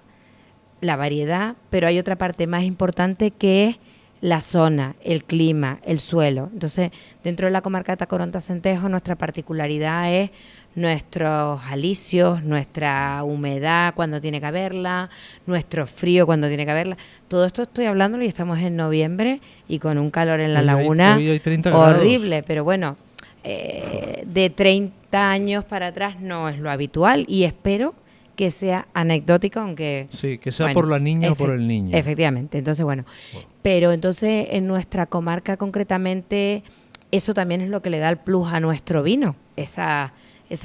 Speaker 2: la variedad, pero hay otra parte más importante que es la zona, el clima, el suelo. Entonces, dentro de la comarca de Tacoronte-Acentejo, nuestra particularidad es nuestros alisios, nuestra humedad cuando tiene que haberla, nuestro frío cuando tiene que haberla. Todo esto estoy hablándolo y estamos en noviembre y con un calor en la laguna
Speaker 1: hoy hay 30
Speaker 2: horrible,
Speaker 1: grados.
Speaker 2: Pero bueno, de 30 años para atrás no es lo habitual y espero que sea anecdótico, aunque...
Speaker 1: Sí, que sea por la niña o por el niño.
Speaker 2: Efectivamente, entonces bueno. Pero entonces en nuestra comarca concretamente eso también es lo que le da el plus a nuestro vino, esas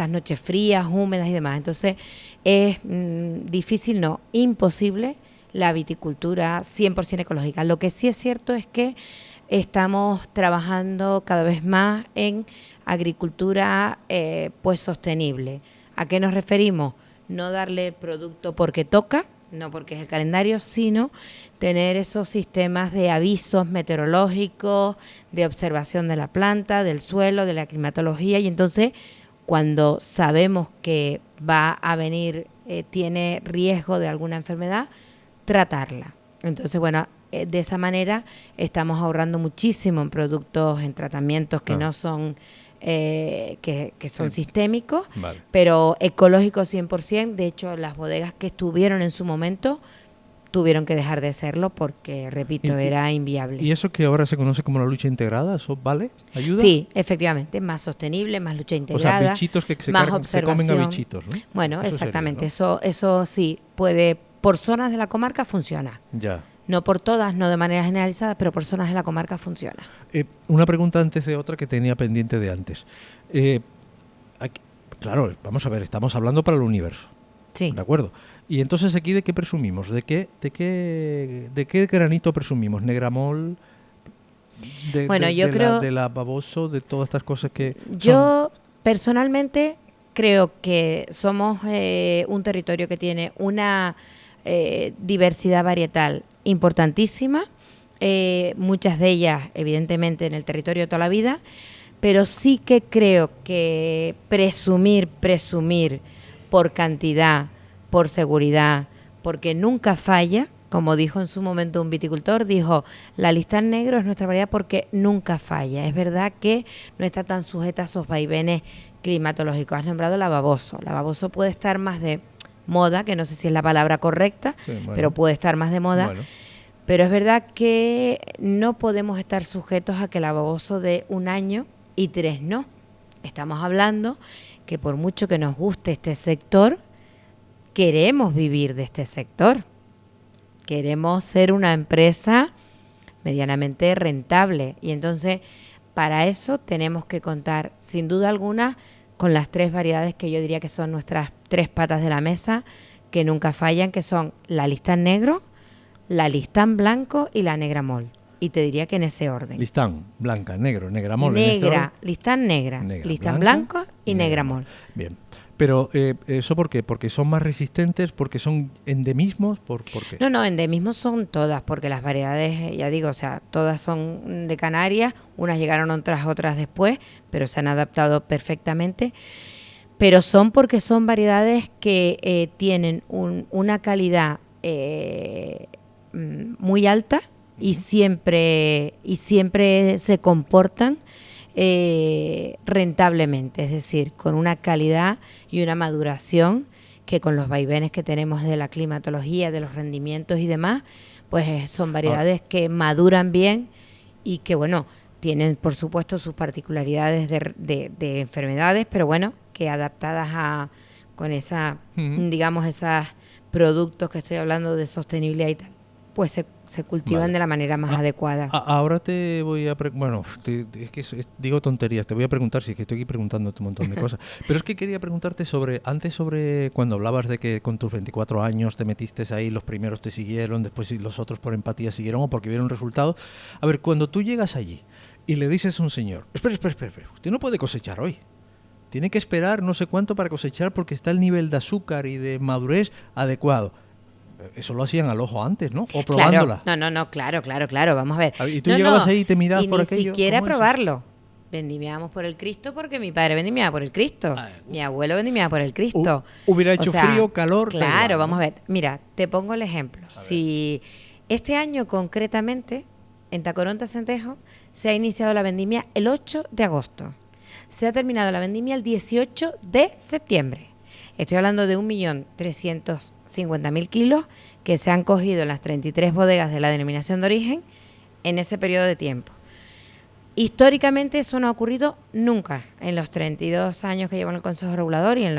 Speaker 2: noches frías, húmedas y demás. Entonces es difícil, no, imposible la viticultura 100% ecológica. Lo que sí es cierto es que estamos trabajando cada vez más en agricultura pues sostenible. ¿A qué nos referimos? No darle el producto porque toca, no porque es el calendario, sino tener esos sistemas de avisos meteorológicos, de observación de la planta, del suelo, de la climatología, y entonces cuando sabemos que va a venir, tiene riesgo de alguna enfermedad, tratarla. Entonces, bueno, de esa manera estamos ahorrando muchísimo en productos, en tratamientos que no son que son sistémicos,
Speaker 1: vale,
Speaker 2: pero ecológicos 100%. De hecho, las bodegas que estuvieron en su momento tuvieron que dejar de serlo porque, repito, era inviable.
Speaker 1: ¿Y eso que ahora se conoce como la lucha integrada, eso vale? ¿Ayuda?
Speaker 2: Sí, efectivamente, más sostenible, más lucha integrada.
Speaker 1: O sea, bichitos que
Speaker 2: más
Speaker 1: se comen a bichitos, ¿no?
Speaker 2: Bueno,
Speaker 1: Eso
Speaker 2: exactamente,
Speaker 1: sería, ¿no?
Speaker 2: eso sí, puede, por zonas de la comarca funciona.
Speaker 1: Ya.
Speaker 2: No por todas, no de manera generalizada, pero por zonas de la comarca funciona.
Speaker 1: Una pregunta antes de otra que tenía pendiente de antes. Aquí, claro, vamos a ver, estamos hablando para el universo.
Speaker 2: Sí.
Speaker 1: ¿De acuerdo? Y entonces aquí ¿de qué presumimos? ¿De qué granito presumimos? ¿Negramol?
Speaker 2: Bueno, yo creo...
Speaker 1: de la baboso, de todas estas cosas que...
Speaker 2: Yo personalmente creo que somos un territorio que tiene una diversidad varietal importantísima, muchas de ellas evidentemente en el territorio de toda la vida, pero sí que creo que presumir por cantidad, por seguridad, porque nunca falla, como dijo en su momento un viticultor, dijo, la Listán Negro es nuestra variedad porque nunca falla. Es verdad que no está tan sujeta a esos vaivenes climatológicos. Has nombrado la baboso. La baboso puede estar más de moda, que no sé si es la palabra correcta, sí, bueno, pero puede estar más de moda. Bueno. Pero es verdad que no podemos estar sujetos a que la baboso de 1 año y 3 no. Estamos hablando que por mucho que nos guste este sector, queremos vivir de este sector. Queremos ser una empresa medianamente rentable. Y entonces, para eso tenemos que contar, sin duda alguna, con las 3 variedades que yo diría que son nuestras 3 patas de la mesa, que nunca fallan, que son la Listán Negro, la Listán Blanco y la Negramol. Y te diría que en ese orden.
Speaker 1: Listán, blanca, negro, Negramol.
Speaker 2: Negra, Listán Negra, Listán Blanco y Negramol.
Speaker 1: Bien. Pero, ¿eso por qué? ¿Porque son más resistentes? ¿Porque son endemismos? ¿Por qué?
Speaker 2: No, endemismos son todas, porque las variedades, ya digo, o sea, todas son de Canarias, unas llegaron otras después, pero se han adaptado perfectamente. Pero son porque son variedades que tienen una calidad muy alta y siempre se comportan rentablemente, es decir, con una calidad y una maduración que con los vaivenes que tenemos de la climatología, de los rendimientos y demás, pues son variedades que maduran bien y que, bueno, tienen por supuesto sus particularidades de enfermedades, pero bueno, que adaptadas con esa, digamos, esos productos que estoy hablando de sostenibilidad y tal, pues se cultivan de la manera más adecuada.
Speaker 1: Ahora te voy a... es que digo tonterías, te voy a preguntar, sí, que estoy aquí preguntándote un montón de cosas, pero es que quería preguntarte sobre cuando hablabas de que con tus 24 años te metiste ahí, los primeros te siguieron, después los otros por empatía siguieron o porque vieron resultados. A ver, cuando tú llegas allí y le dices a un señor, espera, usted no puede cosechar hoy. Tiene que esperar no sé cuánto para cosechar porque está el nivel de azúcar y de madurez adecuado. Eso lo hacían al ojo antes, ¿no? O probándola.
Speaker 2: Claro, claro, vamos a ver.
Speaker 1: ¿Y tú llegabas ahí y te mirabas por aquello?
Speaker 2: Y ni siquiera probarlo. Vendimiamos por el Cristo porque mi padre vendimiaba por el Cristo. Mi abuelo vendimiaba por el Cristo.
Speaker 1: Hubiera hecho frío, calor...
Speaker 2: Claro,
Speaker 1: igual,
Speaker 2: vamos a ver. Mira, te pongo el ejemplo. Si este año concretamente, en Tacoronte Centejo, se ha iniciado la vendimia el 8 de agosto. Se ha terminado la vendimia el 18 de septiembre. Estoy hablando de 1.350.000 kilos que se han cogido en las 33 bodegas de la denominación de origen en ese periodo de tiempo. Históricamente eso no ha ocurrido nunca en los 32 años que llevo en el Consejo Regulador y en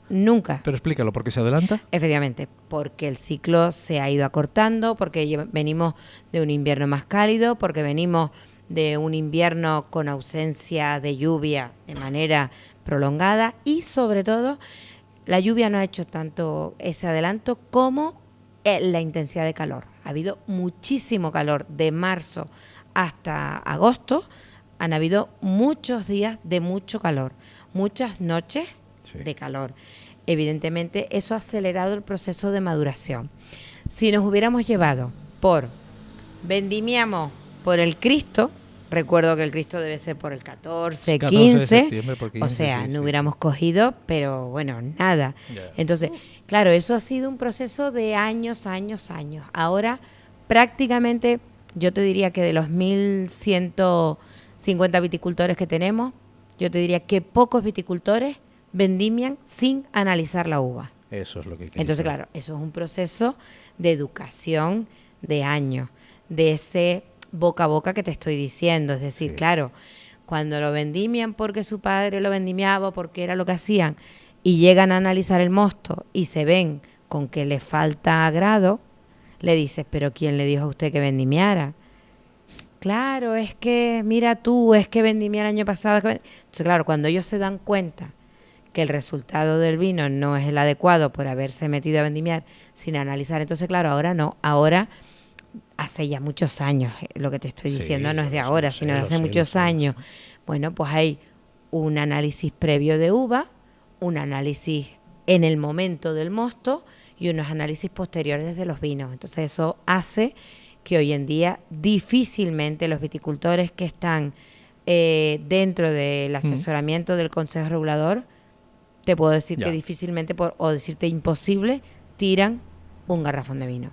Speaker 2: nunca.
Speaker 1: Pero explícalo, ¿por qué se adelanta?
Speaker 2: Efectivamente, porque el ciclo se ha ido acortando, porque venimos de un invierno más cálido, porque venimos de un invierno con ausencia de lluvia de manera prolongada y sobre todo la lluvia no ha hecho tanto ese adelanto como la intensidad de calor. Ha habido muchísimo calor de marzo hasta agosto, han habido muchos días de mucho calor, muchas noches de calor. Evidentemente eso ha acelerado el proceso de maduración. Si nos hubiéramos llevado vendimiamos por el Cristo, recuerdo que el Cristo debe ser por el 14, 15, o sea, no hubiéramos cogido, pero bueno, nada. Entonces, claro, eso ha sido un proceso de años. Ahora, prácticamente, yo te diría que de los 1.150 viticultores que tenemos, yo te diría que pocos viticultores vendimian sin analizar la uva.
Speaker 1: Eso es lo que
Speaker 2: Entonces, claro, eso es un proceso de educación de años, de ese boca a boca que te estoy diciendo. Es decir, claro, cuando lo vendimian porque su padre lo vendimiaba, porque era lo que hacían, y llegan a analizar el mosto y se ven con que le falta grado, le dices, pero ¿quién le dijo a usted que vendimiara? Claro, es que, mira tú, es que vendimia el año pasado. Entonces, claro, cuando ellos se dan cuenta que el resultado del vino no es el adecuado por haberse metido a vendimiar sin analizar, entonces, claro, ahora no, ahora hace ya muchos años, lo que te estoy diciendo no es de ahora, sino de hace muchos años. Bueno, pues hay un análisis previo de uva, un análisis en el momento del mosto y unos análisis posteriores de los vinos. Entonces eso hace que hoy en día difícilmente los viticultores que están dentro del asesoramiento del Consejo Regulador, te puedo decir que difícilmente, o decirte imposible, tiran un garrafón de vino.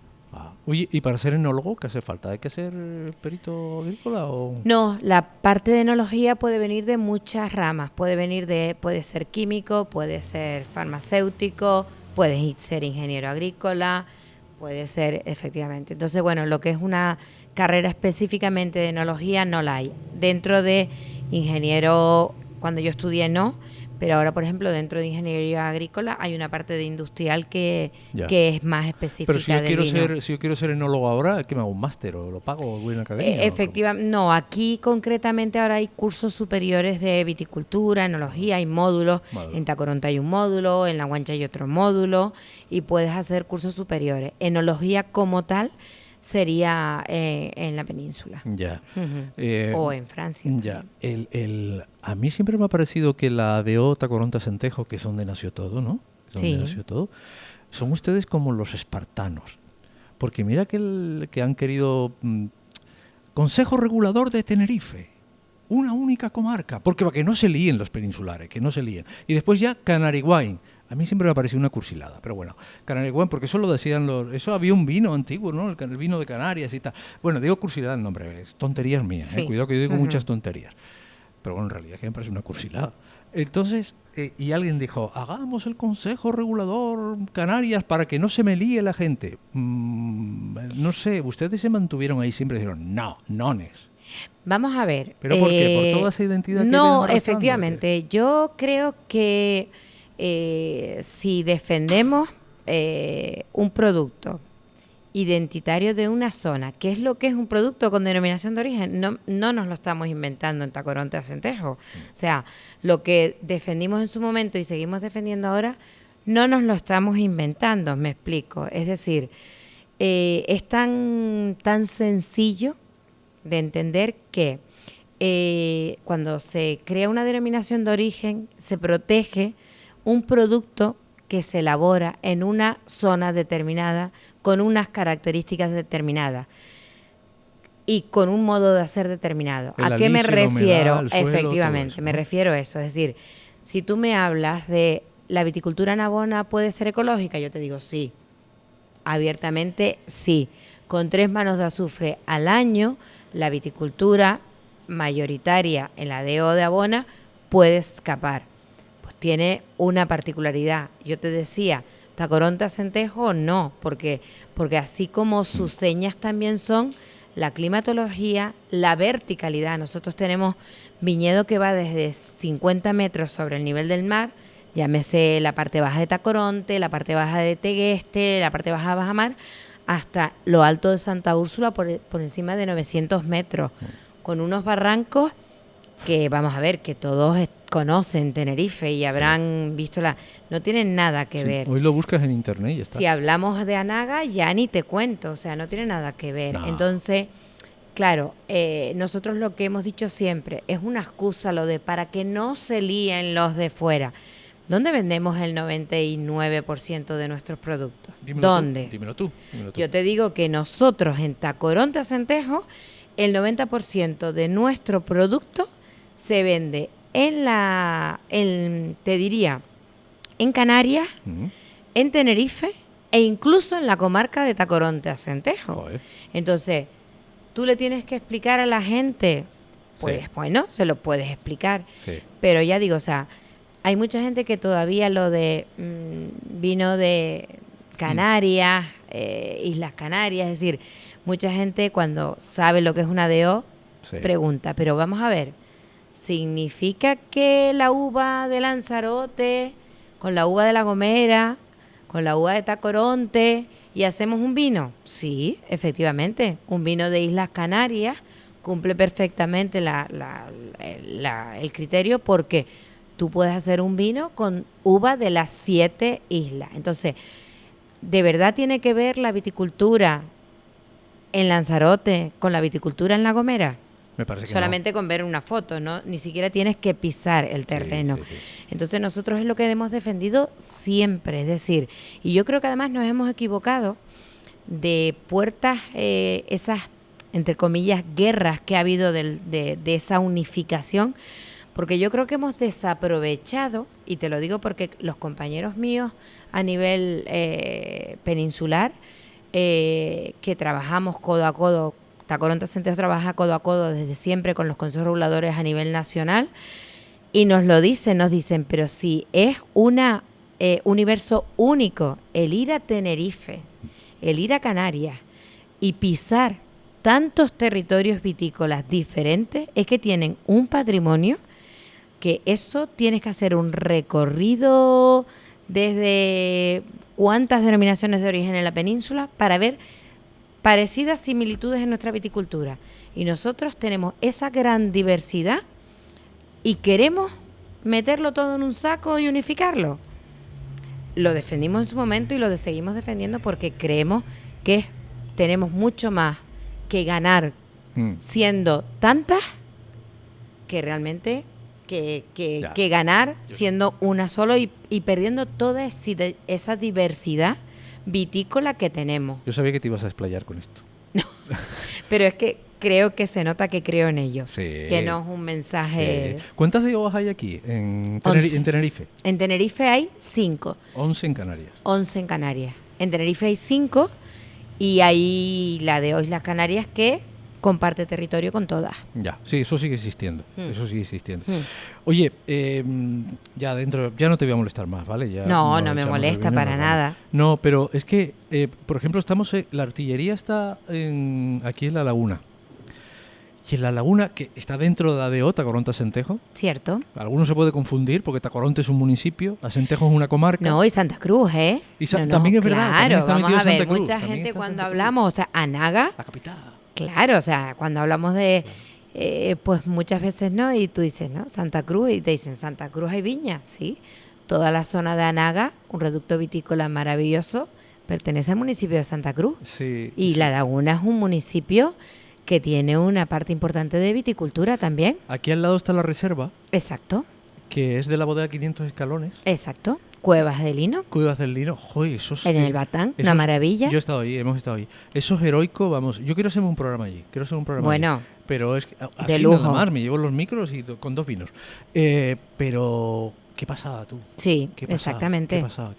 Speaker 1: Oye, ¿y para ser enólogo qué hace falta? ¿Hay que ser perito agrícola o...?
Speaker 2: No, la parte de enología puede venir de muchas ramas. Puede ser químico, puede ser farmacéutico, puede ser ingeniero agrícola, puede ser, efectivamente. Entonces, bueno, lo que es una carrera específicamente de enología no la hay. Dentro de ingeniero, cuando yo estudié no, pero ahora, por ejemplo, dentro de ingeniería agrícola hay una parte de industrial que es más específica.
Speaker 1: Pero si yo quiero ser enólogo ahora, ¿qué me hago? ¿Un máster o lo pago en una academia?
Speaker 2: Efectivamente, no, aquí concretamente ahora hay cursos superiores de viticultura, enología, hay módulos. En Tacoronte hay un módulo, en La Guancha hay otro módulo y puedes hacer cursos superiores. Enología como tal sería en la península.
Speaker 1: Ya.
Speaker 2: O en Francia.
Speaker 1: Ya. A mí siempre me ha parecido que la ADO Tacoronte Acentejo, que es donde nació todo, ¿no? Son ustedes como los espartanos. Porque mira que han querido... Consejo Regulador de Tenerife. Una única comarca. Porque para que no se líen los peninsulares, que no se líen. Y después ya Canary Wine. A mí siempre me ha parecido una cursilada, pero bueno, Canary Wine, porque eso lo decían eso había un vino antiguo, ¿no? El vino de Canarias y tal. Bueno, digo cursilada el nombre, es tonterías mías, cuidado que yo digo muchas tonterías. Pero bueno, en realidad es que me parece una cursilada. Entonces, y alguien dijo, hagamos el Consejo Regulador Canarias para que no se me líe la gente. No sé, ustedes se mantuvieron ahí siempre y dijeron, no, nones.
Speaker 2: Vamos a ver.
Speaker 1: ¿Pero por qué? ¿Por toda esa identidad que
Speaker 2: no, efectivamente, yo creo que si defendemos un producto identitario de una zona, que es lo que es un producto con denominación de origen, no nos lo estamos inventando en Tacoronte Acentejo. O sea, lo que defendimos en su momento y seguimos defendiendo ahora, no nos lo estamos inventando, me explico. Es decir, es tan sencillo de entender que cuando se crea una denominación de origen, se protege un producto que se elabora en una zona determinada, con unas características determinadas y con un modo de hacer determinado. ¿A qué me refiero? Efectivamente, me refiero a eso. Es decir, si tú me hablas de la viticultura en Abona puede ser ecológica, yo te digo sí, abiertamente sí. Con 3 manos de azufre al año, la viticultura mayoritaria en la DO de Abona puede escapar. Pues tiene una particularidad. Yo te decía, Tacoronte Acentejo no, porque así como sus señas también son la climatología, la verticalidad. Nosotros tenemos viñedo que va desde 50 metros sobre el nivel del mar, Llámese la parte baja de Tacoronte, la parte baja de Tegueste, la parte baja de Bajamar, hasta lo alto de Santa Úrsula por encima de 900 metros, con unos barrancos que vamos a ver, que todos conocen Tenerife y habrán visto no tienen nada que ver.
Speaker 1: Hoy lo buscas en internet y ya está.
Speaker 2: Si hablamos de Anaga, ya ni te cuento, o sea, no tiene nada que ver.
Speaker 1: No.
Speaker 2: Entonces, claro, nosotros lo que hemos dicho siempre es una excusa lo de para que no se líen los de fuera. ¿Dónde vendemos el 99% de nuestros productos? ¿Dónde?
Speaker 1: Dímelo tú.
Speaker 2: Yo te digo que nosotros en Tacoronte Acentejo, el 90% de nuestro producto se vende te diría, en Canarias, en Tenerife e incluso en la comarca de Tacoronte Acentejo.
Speaker 1: Joder.
Speaker 2: Entonces, tú le tienes que explicar a la gente, pues bueno, se lo puedes explicar.
Speaker 1: Sí.
Speaker 2: Pero ya digo, o sea, hay mucha gente que todavía lo de vino de Canarias, Islas Canarias, es decir, mucha gente cuando sabe lo que es una DO, pregunta, pero vamos a ver, ¿significa que la uva de Lanzarote, con la uva de La Gomera, con la uva de Tacoronte, y hacemos un vino? Sí, efectivamente, un vino de Islas Canarias cumple perfectamente el criterio porque tú puedes hacer un vino con uva de las 7 islas. Entonces, ¿de verdad tiene que ver la viticultura en Lanzarote con la viticultura en La Gomera?
Speaker 1: Me parece que
Speaker 2: solamente con ver una foto, ¿no? Ni siquiera tienes que pisar el terreno.
Speaker 1: Sí.
Speaker 2: Entonces nosotros es lo que hemos defendido siempre, es decir, y yo creo que además nos hemos equivocado de puertas, esas, entre comillas, guerras que ha habido de esa unificación, porque yo creo que hemos desaprovechado, y te lo digo porque los compañeros míos a nivel peninsular, que trabajamos codo a codo, Tacoronte Acentejo trabaja codo a codo desde siempre con los consejos reguladores a nivel nacional y nos dicen, pero si es un universo único, el ir a Tenerife, el ir a Canarias y pisar tantos territorios vitícolas diferentes, es que tienen un patrimonio que eso tienes que hacer un recorrido desde cuántas denominaciones de origen en la península para ver parecidas similitudes en nuestra viticultura. Y nosotros tenemos esa gran diversidad y queremos meterlo todo en un saco y unificarlo. Lo defendimos en su momento y lo seguimos defendiendo porque creemos que tenemos mucho más que ganar siendo tantas que realmente que ganar siendo una sola y perdiendo toda esa diversidad vitícola que tenemos.
Speaker 1: Yo sabía que te ibas a explayar con esto.
Speaker 2: Pero es que creo que se nota que creo en ello.
Speaker 1: Sí.
Speaker 2: Que no es un mensaje...
Speaker 1: Sí. ¿Cuántas DOs hay aquí en Tenerife?
Speaker 2: En Tenerife hay 5.
Speaker 1: 11 en Canarias.
Speaker 2: 11 en Canarias. En Tenerife hay 5 y hay la de Islas Canarias que comparte territorio con todas.
Speaker 1: Ya, sí, eso sigue existiendo. Eso sigue existiendo. Oye, ya no te voy a molestar más, ¿vale? Ya
Speaker 2: no me molesta para nada.
Speaker 1: No, pero es que, por ejemplo, la artillería está aquí en La Laguna. Y en La Laguna, que está dentro de la DO, Tacoronte Acentejo.
Speaker 2: Cierto.
Speaker 1: Alguno se puede confundir porque Tacoronte es un municipio, Acentejo es una comarca.
Speaker 2: No, y Santa Cruz, ¿eh?
Speaker 1: Y también es verdad.
Speaker 2: Claro, vamos a ver,
Speaker 1: Santa Cruz,
Speaker 2: mucha gente cuando hablamos, o sea, Anaga.
Speaker 1: La capital.
Speaker 2: Claro, o sea, cuando hablamos de, pues muchas veces no, y tú dices, ¿no? Santa Cruz, y te dicen, Santa Cruz hay viña, ¿sí? Toda la zona de Anaga, un reducto vitícola maravilloso, pertenece al municipio de Santa Cruz.
Speaker 1: Sí.
Speaker 2: Y La Laguna es un municipio que tiene una parte importante de viticultura también.
Speaker 1: Aquí al lado está la reserva.
Speaker 2: Exacto.
Speaker 1: Que es de la bodega 500 escalones.
Speaker 2: Exacto. Cuevas de Lino.
Speaker 1: Cuevas del Lino. Joder, eso es...
Speaker 2: En el Batán, una maravilla.
Speaker 1: Yo he estado ahí, hemos estado ahí. Eso es heroico, vamos. Yo quiero hacerme un programa allí.
Speaker 2: Bueno,
Speaker 1: allí. Pero es que
Speaker 2: de
Speaker 1: así
Speaker 2: lujo.
Speaker 1: Nada más, me llevo los micros y con 2 vinos. Pero... ¿Qué pasaba tú?
Speaker 2: Sí, exactamente.
Speaker 1: ¿Qué pasaba?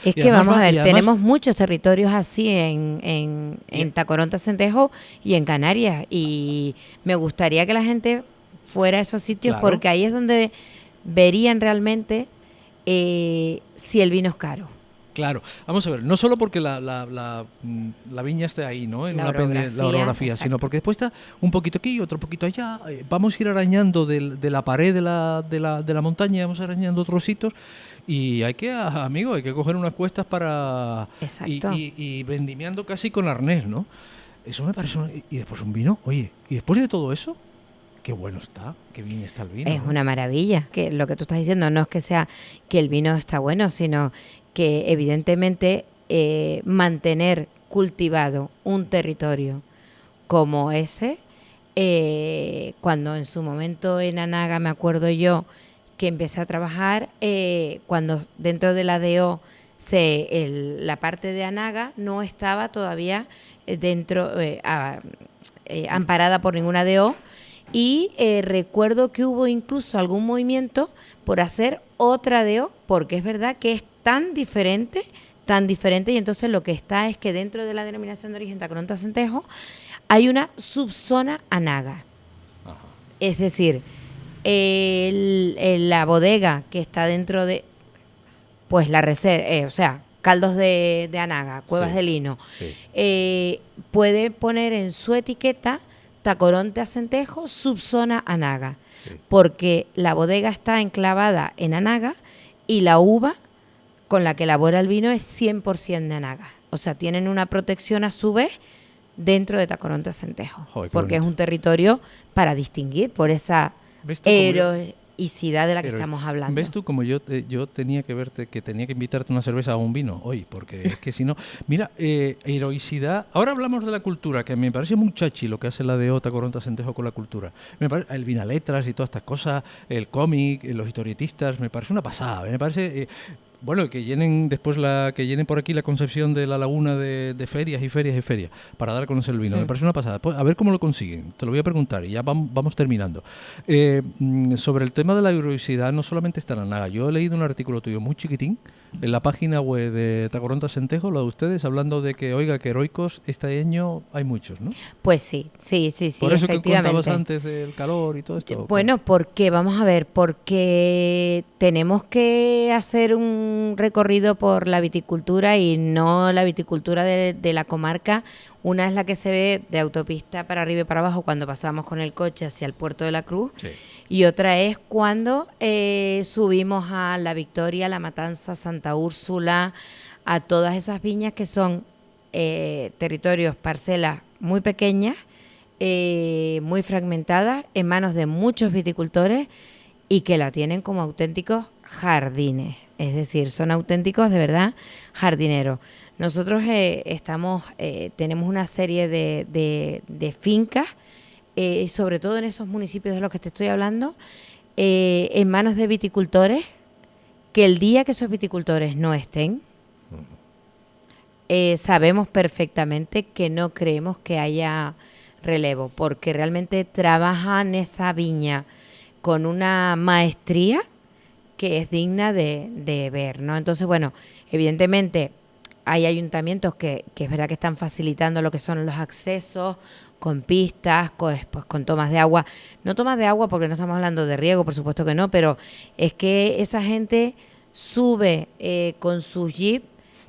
Speaker 2: Es que vamos a ver, tenemos muchos territorios así en Tacoronte Acentejo y en Canarias. Y me gustaría que la gente fuera a esos sitios porque ahí es donde verían realmente si el vino es caro.
Speaker 1: Claro, vamos a ver, no solo porque la viña esté ahí, ¿no? En
Speaker 2: La
Speaker 1: una
Speaker 2: orografía,
Speaker 1: la orografía,
Speaker 2: exacto.
Speaker 1: sino porque después está un poquito aquí, otro poquito allá. Vamos a ir arañando de la pared de la montaña, vamos arañando otros sitios. Y hay que, amigo, hay que coger unas cuestas para...
Speaker 2: Exacto.
Speaker 1: Y vendimiando casi con arnés, ¿no? Eso me parece... Y después un vino, oye, y después de todo eso, qué bueno está, qué bien está el vino,
Speaker 2: Es
Speaker 1: ¿no?
Speaker 2: una maravilla. Que lo que tú estás diciendo no es que sea que el vino está bueno, sino que evidentemente mantener cultivado un territorio como ese, cuando en su momento en Anaga me acuerdo yo que empecé a trabajar, cuando dentro de la DO la parte de Anaga no estaba todavía amparada por ninguna DO. Y recuerdo que hubo incluso algún movimiento por hacer otra DO, porque es verdad que es tan diferente, y entonces lo que está es que dentro de la denominación de origen Tacoronte-Acentejo hay una subzona Anaga.
Speaker 1: Ajá.
Speaker 2: Es decir, la bodega que está dentro de, pues la reserva, o sea, caldos de Anaga, cuevas
Speaker 1: Sí,
Speaker 2: de lino,
Speaker 1: sí.
Speaker 2: puede poner en su etiqueta Tacoronte-Acentejo, subzona Anaga,
Speaker 1: Sí.
Speaker 2: porque la bodega está enclavada en Anaga y la uva con la que elabora el vino es 100% de Anaga. O sea, tienen una protección a su vez dentro de Tacoronte-Acentejo,
Speaker 1: Joder, qué
Speaker 2: porque es
Speaker 1: bonito.
Speaker 2: un territorio para distinguir por esa
Speaker 1: ¿Ves tú cómo yo-
Speaker 2: heroicidad de la que
Speaker 1: Pero,
Speaker 2: estamos hablando.
Speaker 1: ¿ves tú como yo tenía que verte, que tenía que invitarte una cerveza o un vino hoy? Porque es que si no... Mira, heroicidad... Ahora hablamos de la cultura, que me parece muy chachi lo que hace la de Tacoronte-Acentejo con la cultura. El Vinaletras y todas estas cosas, el cómic, los historietistas, me parece una pasada. Me parece... bueno, que llenen después que llenen por aquí la Concepción de la Laguna de ferias y ferias y ferias para dar a conocer el vino. Me parece una pasada. Pues, a ver cómo lo consiguen. Te lo voy a preguntar y ya vamos terminando. Sobre el tema de la heroicidad, no solamente está en Anaga. Yo he leído un artículo tuyo muy chiquitín en la página web de Tacoronte-Acentejo, lo de ustedes, hablando de que, oiga, que heroicos este año hay muchos, ¿no?
Speaker 2: Pues sí,
Speaker 1: Por eso que contabas
Speaker 2: efectivamente.
Speaker 1: antes del calor y todo esto.
Speaker 2: Bueno, porque vamos a ver, porque tenemos que hacer un recorrido por la viticultura y no la viticultura de la comarca. Una es la que se ve de autopista para arriba y para abajo cuando pasamos con el coche hacia el Puerto de la Cruz.
Speaker 1: Sí.
Speaker 2: Y otra es cuando subimos a La Victoria, La Matanza, Santa Úrsula, a todas esas viñas que son territorios, parcelas muy pequeñas, muy fragmentadas, en manos de muchos viticultores y que la tienen como auténticos jardines. Es decir, son auténticos de verdad jardineros. Nosotros tenemos una serie de fincas, sobre todo en esos municipios de los que te estoy hablando, en manos de viticultores, que el día que esos viticultores no estén, sabemos perfectamente que no creemos que haya relevo, porque realmente trabajan esa viña con una maestría que es digna de ver, ¿no? Entonces, bueno, evidentemente hay ayuntamientos que es verdad que están facilitando lo que son los accesos con pistas, pues, con tomas de agua. No tomas de agua porque no estamos hablando de riego, por supuesto que no, pero es que esa gente sube con sus jeep,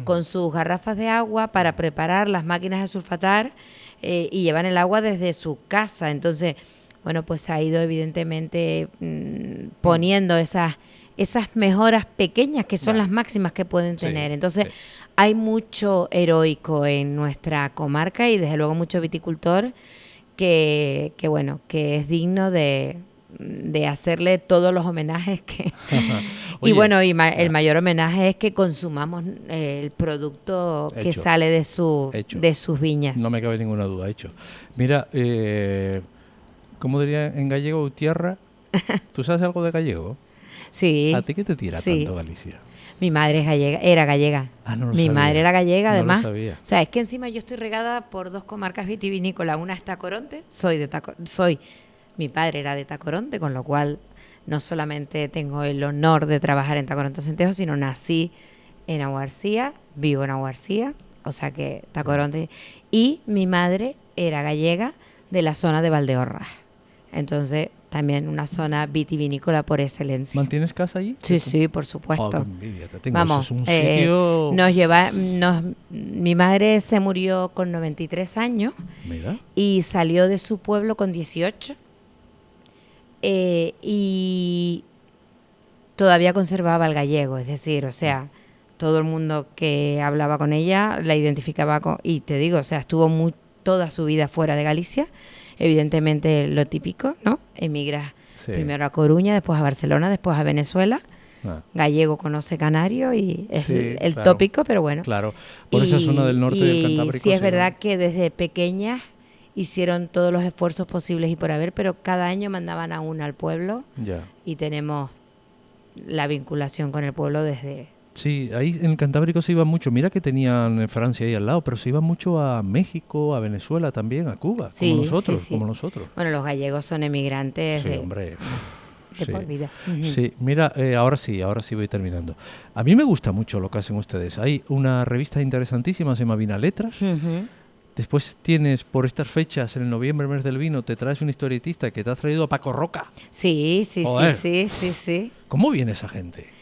Speaker 2: con sus garrafas de agua para preparar las máquinas de sulfatar y llevan el agua desde su casa. Entonces, bueno, pues ha ido evidentemente poniendo esas mejoras pequeñas que son las máximas que pueden tener. Entonces, hay mucho heroico en nuestra comarca y desde luego mucho viticultor que bueno, que es digno de hacerle todos los homenajes que...
Speaker 1: Oye,
Speaker 2: y bueno, el mayor homenaje es que consumamos el producto que
Speaker 1: Hecho.
Speaker 2: sale de
Speaker 1: Hecho.
Speaker 2: de sus viñas.
Speaker 1: No me cabe ninguna duda, hecho. Mira, ¿cómo diría en gallego, tierra? ¿Tú sabes algo de gallego?
Speaker 2: Sí.
Speaker 1: ¿A ti qué te tira
Speaker 2: sí.
Speaker 1: tanto Galicia?
Speaker 2: Mi madre es gallega, era gallega.
Speaker 1: Ah, no lo
Speaker 2: Mi
Speaker 1: sabía.
Speaker 2: madre era gallega,
Speaker 1: No lo
Speaker 2: además.
Speaker 1: sabía.
Speaker 2: O sea, es que encima yo estoy regada por dos comarcas vitivinícolas. Una es Tacoronte, mi padre era de Tacoronte, con lo cual no solamente tengo el honor de trabajar en Tacoronte-Acentejo, sino nací en Aguarcía, vivo en Aguarcía, o sea que Tacoronte. Y mi madre era gallega de la zona de Valdeorras. Entonces, también una zona vitivinícola por excelencia.
Speaker 1: ¿Mantienes casa allí?
Speaker 2: Sí, sí, por supuesto.
Speaker 1: Oh, qué envidia te tengo.
Speaker 2: Vamos,
Speaker 1: Eso es un sitio...
Speaker 2: mi madre se murió con 93 años
Speaker 1: Mira.
Speaker 2: y salió de su pueblo con 18 y todavía conservaba el gallego, es decir, o sea, todo el mundo que hablaba con ella la identificaba con... Y te digo, o sea, estuvo toda su vida fuera de Galicia. Evidentemente lo típico, ¿no? Emigras primero a Coruña, después a Barcelona, después a Venezuela. Gallego conoce canario y es el
Speaker 1: claro,
Speaker 2: tópico, pero bueno.
Speaker 1: Claro, por esa zona del norte del Cantábrico.
Speaker 2: Sí, es verdad que desde pequeñas hicieron todos los esfuerzos posibles y por haber, pero cada año mandaban a una al pueblo y tenemos la vinculación con el pueblo desde...
Speaker 1: Sí, ahí en el Cantábrico se iba mucho. Mira que tenían Francia ahí al lado, pero se iba mucho a México, a Venezuela también, a Cuba,
Speaker 2: sí,
Speaker 1: como nosotros.
Speaker 2: Bueno, los gallegos son emigrantes
Speaker 1: hombre.
Speaker 2: de por vida.
Speaker 1: Sí, mira, ahora sí voy terminando. A mí me gusta mucho lo que hacen ustedes. Hay una revista interesantísima, se llama Vina Letras. Después tienes, por estas fechas, en el noviembre, mes del vino, te traes un historietista que te ha traído a Paco Roca.
Speaker 2: Sí.
Speaker 1: ¿Cómo viene esa gente?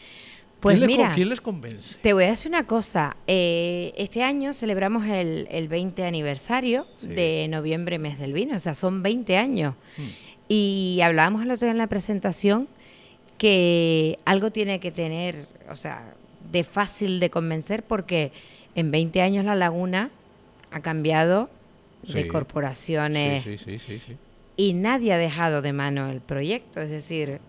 Speaker 2: Pues mira,
Speaker 1: ¿quién les convence?
Speaker 2: Te voy a decir una cosa. Este año celebramos el 20 aniversario de noviembre, mes del vino. O sea, son 20 años. Y hablábamos el otro día en la presentación que algo tiene que tener, o sea, de fácil de convencer, porque en 20 años La Laguna ha cambiado de corporaciones y nadie ha dejado de mano el proyecto. Es decir,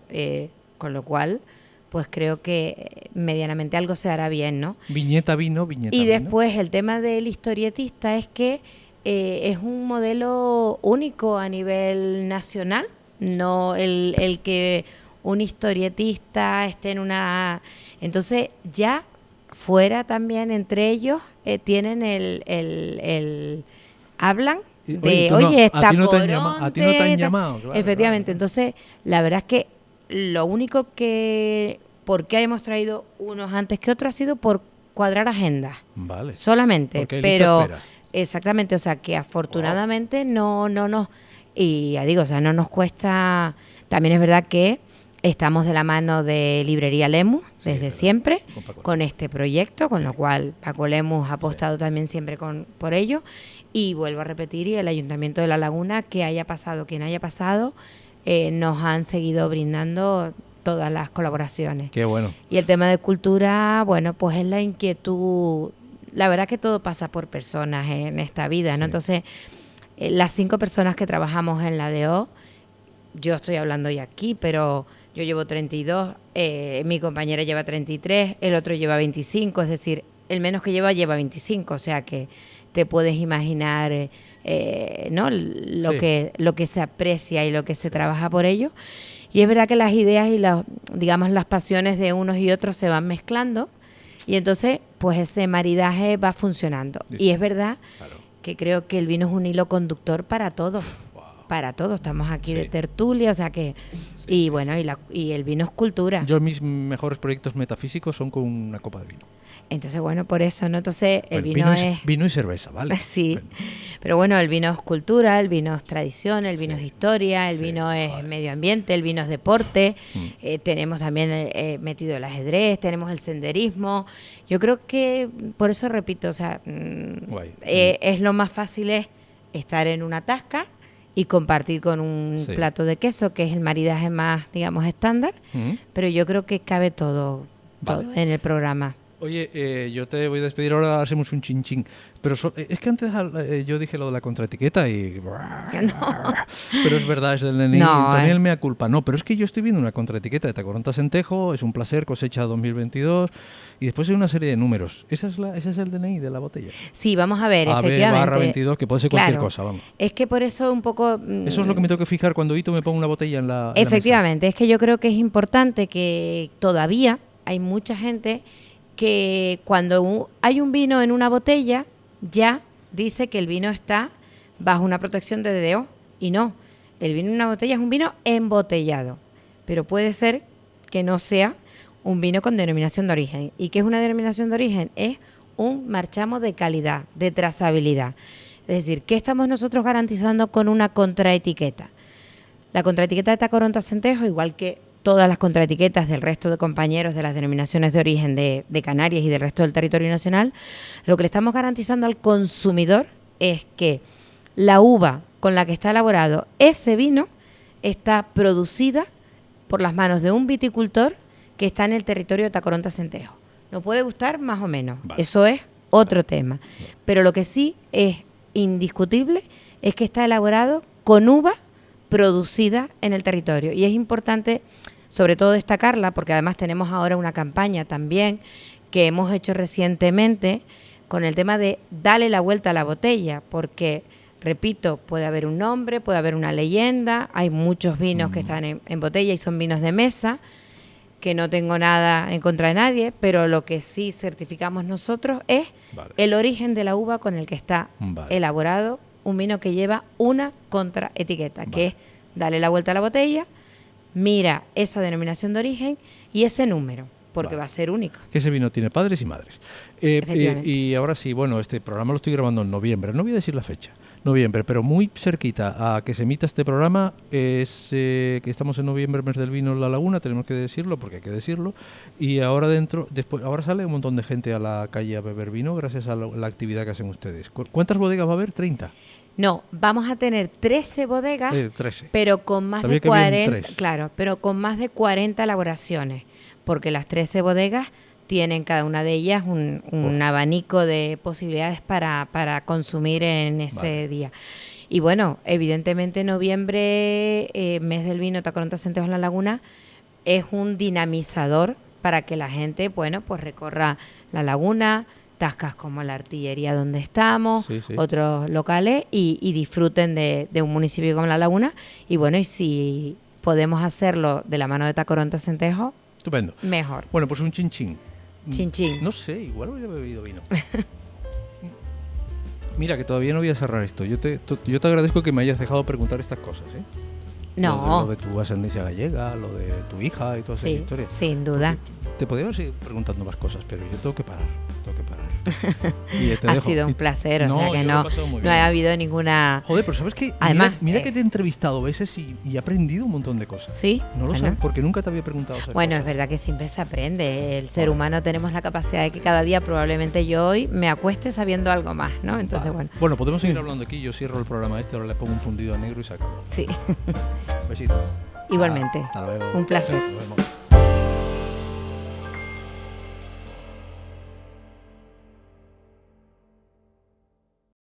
Speaker 2: con lo cual... pues creo que medianamente algo se hará bien, ¿no?
Speaker 1: Viñeta vino.
Speaker 2: Y después el tema del historietista es que es un modelo único a nivel nacional, no el que un historietista esté en una... Entonces ya fuera también entre ellos tienen el hablan de, oye, está Coronte...
Speaker 1: A ti no te han llamado, claro.
Speaker 2: Efectivamente, entonces la verdad es que lo único que... ¿Por qué hemos traído unos antes que otros? Ha sido por cuadrar agendas.
Speaker 1: Vale.
Speaker 2: Solamente. Pero
Speaker 1: espera.
Speaker 2: Exactamente, o sea que afortunadamente no nos... Y ya digo, o sea, no nos cuesta... También es verdad que estamos de la mano de Librería Lemus desde siempre con este proyecto, con lo cual Paco Lemus ha apostado también siempre por ello. Y vuelvo a repetir, y el Ayuntamiento de La Laguna, que haya pasado quien haya pasado... nos han seguido brindando todas las colaboraciones.
Speaker 1: Qué bueno.
Speaker 2: Y el tema de cultura, bueno, pues es la inquietud. La verdad que todo pasa por personas en esta vida, ¿no? Entonces, las 5 personas que trabajamos en la DO, yo estoy hablando ya aquí, pero yo llevo 32, mi compañera lleva 33, el otro lleva 25, es decir, el menos que lleva 25, o sea que te puedes imaginar... ¿no? Lo que se aprecia y lo que se trabaja por ello. Y es verdad que las ideas y las pasiones de unos y otros se van mezclando y entonces pues ese maridaje va funcionando. Y es verdad que creo que el vino es un hilo conductor para todos. Para todos, estamos aquí de tertulia, o sea que... y bueno, y el vino es cultura.
Speaker 1: Yo mis mejores proyectos metafísicos son con una copa de vino.
Speaker 2: Entonces, bueno, por eso, ¿no? Entonces, el vino es...
Speaker 1: Vino y cerveza, ¿vale?
Speaker 2: Sí, pero bueno, el vino es cultura, el vino es tradición, el vino es historia, el vino es medio ambiente, el vino es deporte, tenemos también metido el ajedrez, tenemos el senderismo. Yo creo que, por eso repito, o sea, es lo más fácil es estar en una tasca y compartir con un plato de queso, que es el maridaje más, digamos, estándar, pero yo creo que cabe todo en el programa.
Speaker 1: Oye, yo te voy a despedir ahora, hacemos un chin-chin. Pero es que antes yo dije lo de la contraetiqueta y... No. Pero es verdad, es del DNI, también el mea culpa. No, pero es que yo estoy viendo una contraetiqueta de Tacoronta Sentejo, es un placer, cosecha 2022, y después hay una serie de números. ¿Ese es el DNI de la botella?
Speaker 2: Sí, vamos a ver, efectivamente.
Speaker 1: AB/22, que puede ser cualquier cosa, vamos.
Speaker 2: Es que por eso un poco...
Speaker 1: Eso es lo que me tengo que fijar cuando Hito me ponga una botella en la
Speaker 2: efectivamente, es que yo creo que es importante que todavía hay mucha gente... que cuando hay un vino en una botella, ya dice que el vino está bajo una protección de DDO. Y no, el vino en una botella es un vino embotellado. Pero puede ser que no sea un vino con denominación de origen. ¿Y qué es una denominación de origen? Es un marchamo de calidad, de trazabilidad. Es decir, ¿qué estamos nosotros garantizando con una contraetiqueta? La contraetiqueta de Tacoronte Acentejo, igual que todas las contraetiquetas del resto de compañeros de las denominaciones de origen de Canarias y del resto del territorio nacional, lo que le estamos garantizando al consumidor es que la uva con la que está elaborado ese vino está producida por las manos de un viticultor que está en el territorio de Tacoronte Acentejo. Nos puede gustar más o menos, vale. Eso es otro tema. Vale. Pero lo que sí es indiscutible es que está elaborado con uva producida en el territorio. Y es importante, sobre todo, destacarla, porque además tenemos ahora una campaña también que hemos hecho recientemente con el tema de darle la vuelta a la botella, porque, repito, puede haber un nombre, puede haber una leyenda, hay muchos vinos que están en botella y son vinos de mesa, que no tengo nada en contra de nadie, pero lo que sí certificamos nosotros es el origen de la uva con el que está elaborado un vino que lleva una contraetiqueta, que es darle la vuelta a la botella, mira esa denominación de origen y ese número, porque va a ser único.
Speaker 1: Que ese vino tiene padres y madres. Y ahora sí, bueno, este programa lo estoy grabando en noviembre, no voy a decir la fecha, noviembre, pero muy cerquita a que se emita este programa es que estamos en noviembre, mes del vino en La Laguna, tenemos que decirlo porque hay que decirlo, y ahora ahora sale un montón de gente a la calle a beber vino gracias a la actividad que hacen ustedes. ¿Cuántas bodegas va a haber? ¿30?
Speaker 2: No, vamos a tener 13 bodegas,
Speaker 1: 13.
Speaker 2: Pero con más de 40, claro, pero con más de 40 elaboraciones, porque las 13 bodegas tienen cada una de ellas un abanico de posibilidades para consumir en ese día. Y bueno, evidentemente noviembre, mes del vino, Tacoronte Acentejo en La Laguna, es un dinamizador para que la gente, bueno, pues recorra La Laguna, tascas como la Artillería donde estamos, otros locales, y disfruten de un municipio como La Laguna. Y bueno, y si podemos hacerlo de la mano de Tacoronte Acentejo,
Speaker 1: estupendo.
Speaker 2: Mejor.
Speaker 1: Bueno, pues un chin-chin.
Speaker 2: Chin-chin.
Speaker 1: No sé, igual hubiera bebido vino. Mira, que todavía no voy a cerrar esto. Yo te agradezco que me hayas dejado preguntar estas cosas, ¿eh?
Speaker 2: No.
Speaker 1: Lo de tu ascendencia gallega, lo de tu hija y todas esas historias.
Speaker 2: Sin duda.
Speaker 1: Te podría seguir preguntando más cosas, pero yo tengo que parar.
Speaker 2: Ha sido un placer, o sea que no ha habido ninguna...
Speaker 1: Joder, pero ¿sabes qué? Además, mira que te he entrevistado veces y he aprendido un montón de cosas.
Speaker 2: Sí.
Speaker 1: No lo sabes, porque nunca te había preguntado esas
Speaker 2: Bueno,
Speaker 1: cosas.
Speaker 2: Es verdad que siempre se aprende. El ser humano tenemos la capacidad de que cada día probablemente yo hoy me acueste sabiendo algo más, ¿no? Entonces,
Speaker 1: Bueno, podemos seguir hablando aquí. Yo cierro el programa ahora le pongo un fundido a negro y se acabó.
Speaker 2: Sí.
Speaker 1: Besito.
Speaker 2: Igualmente.
Speaker 1: Hasta luego.
Speaker 2: Un placer.
Speaker 1: Nos vemos.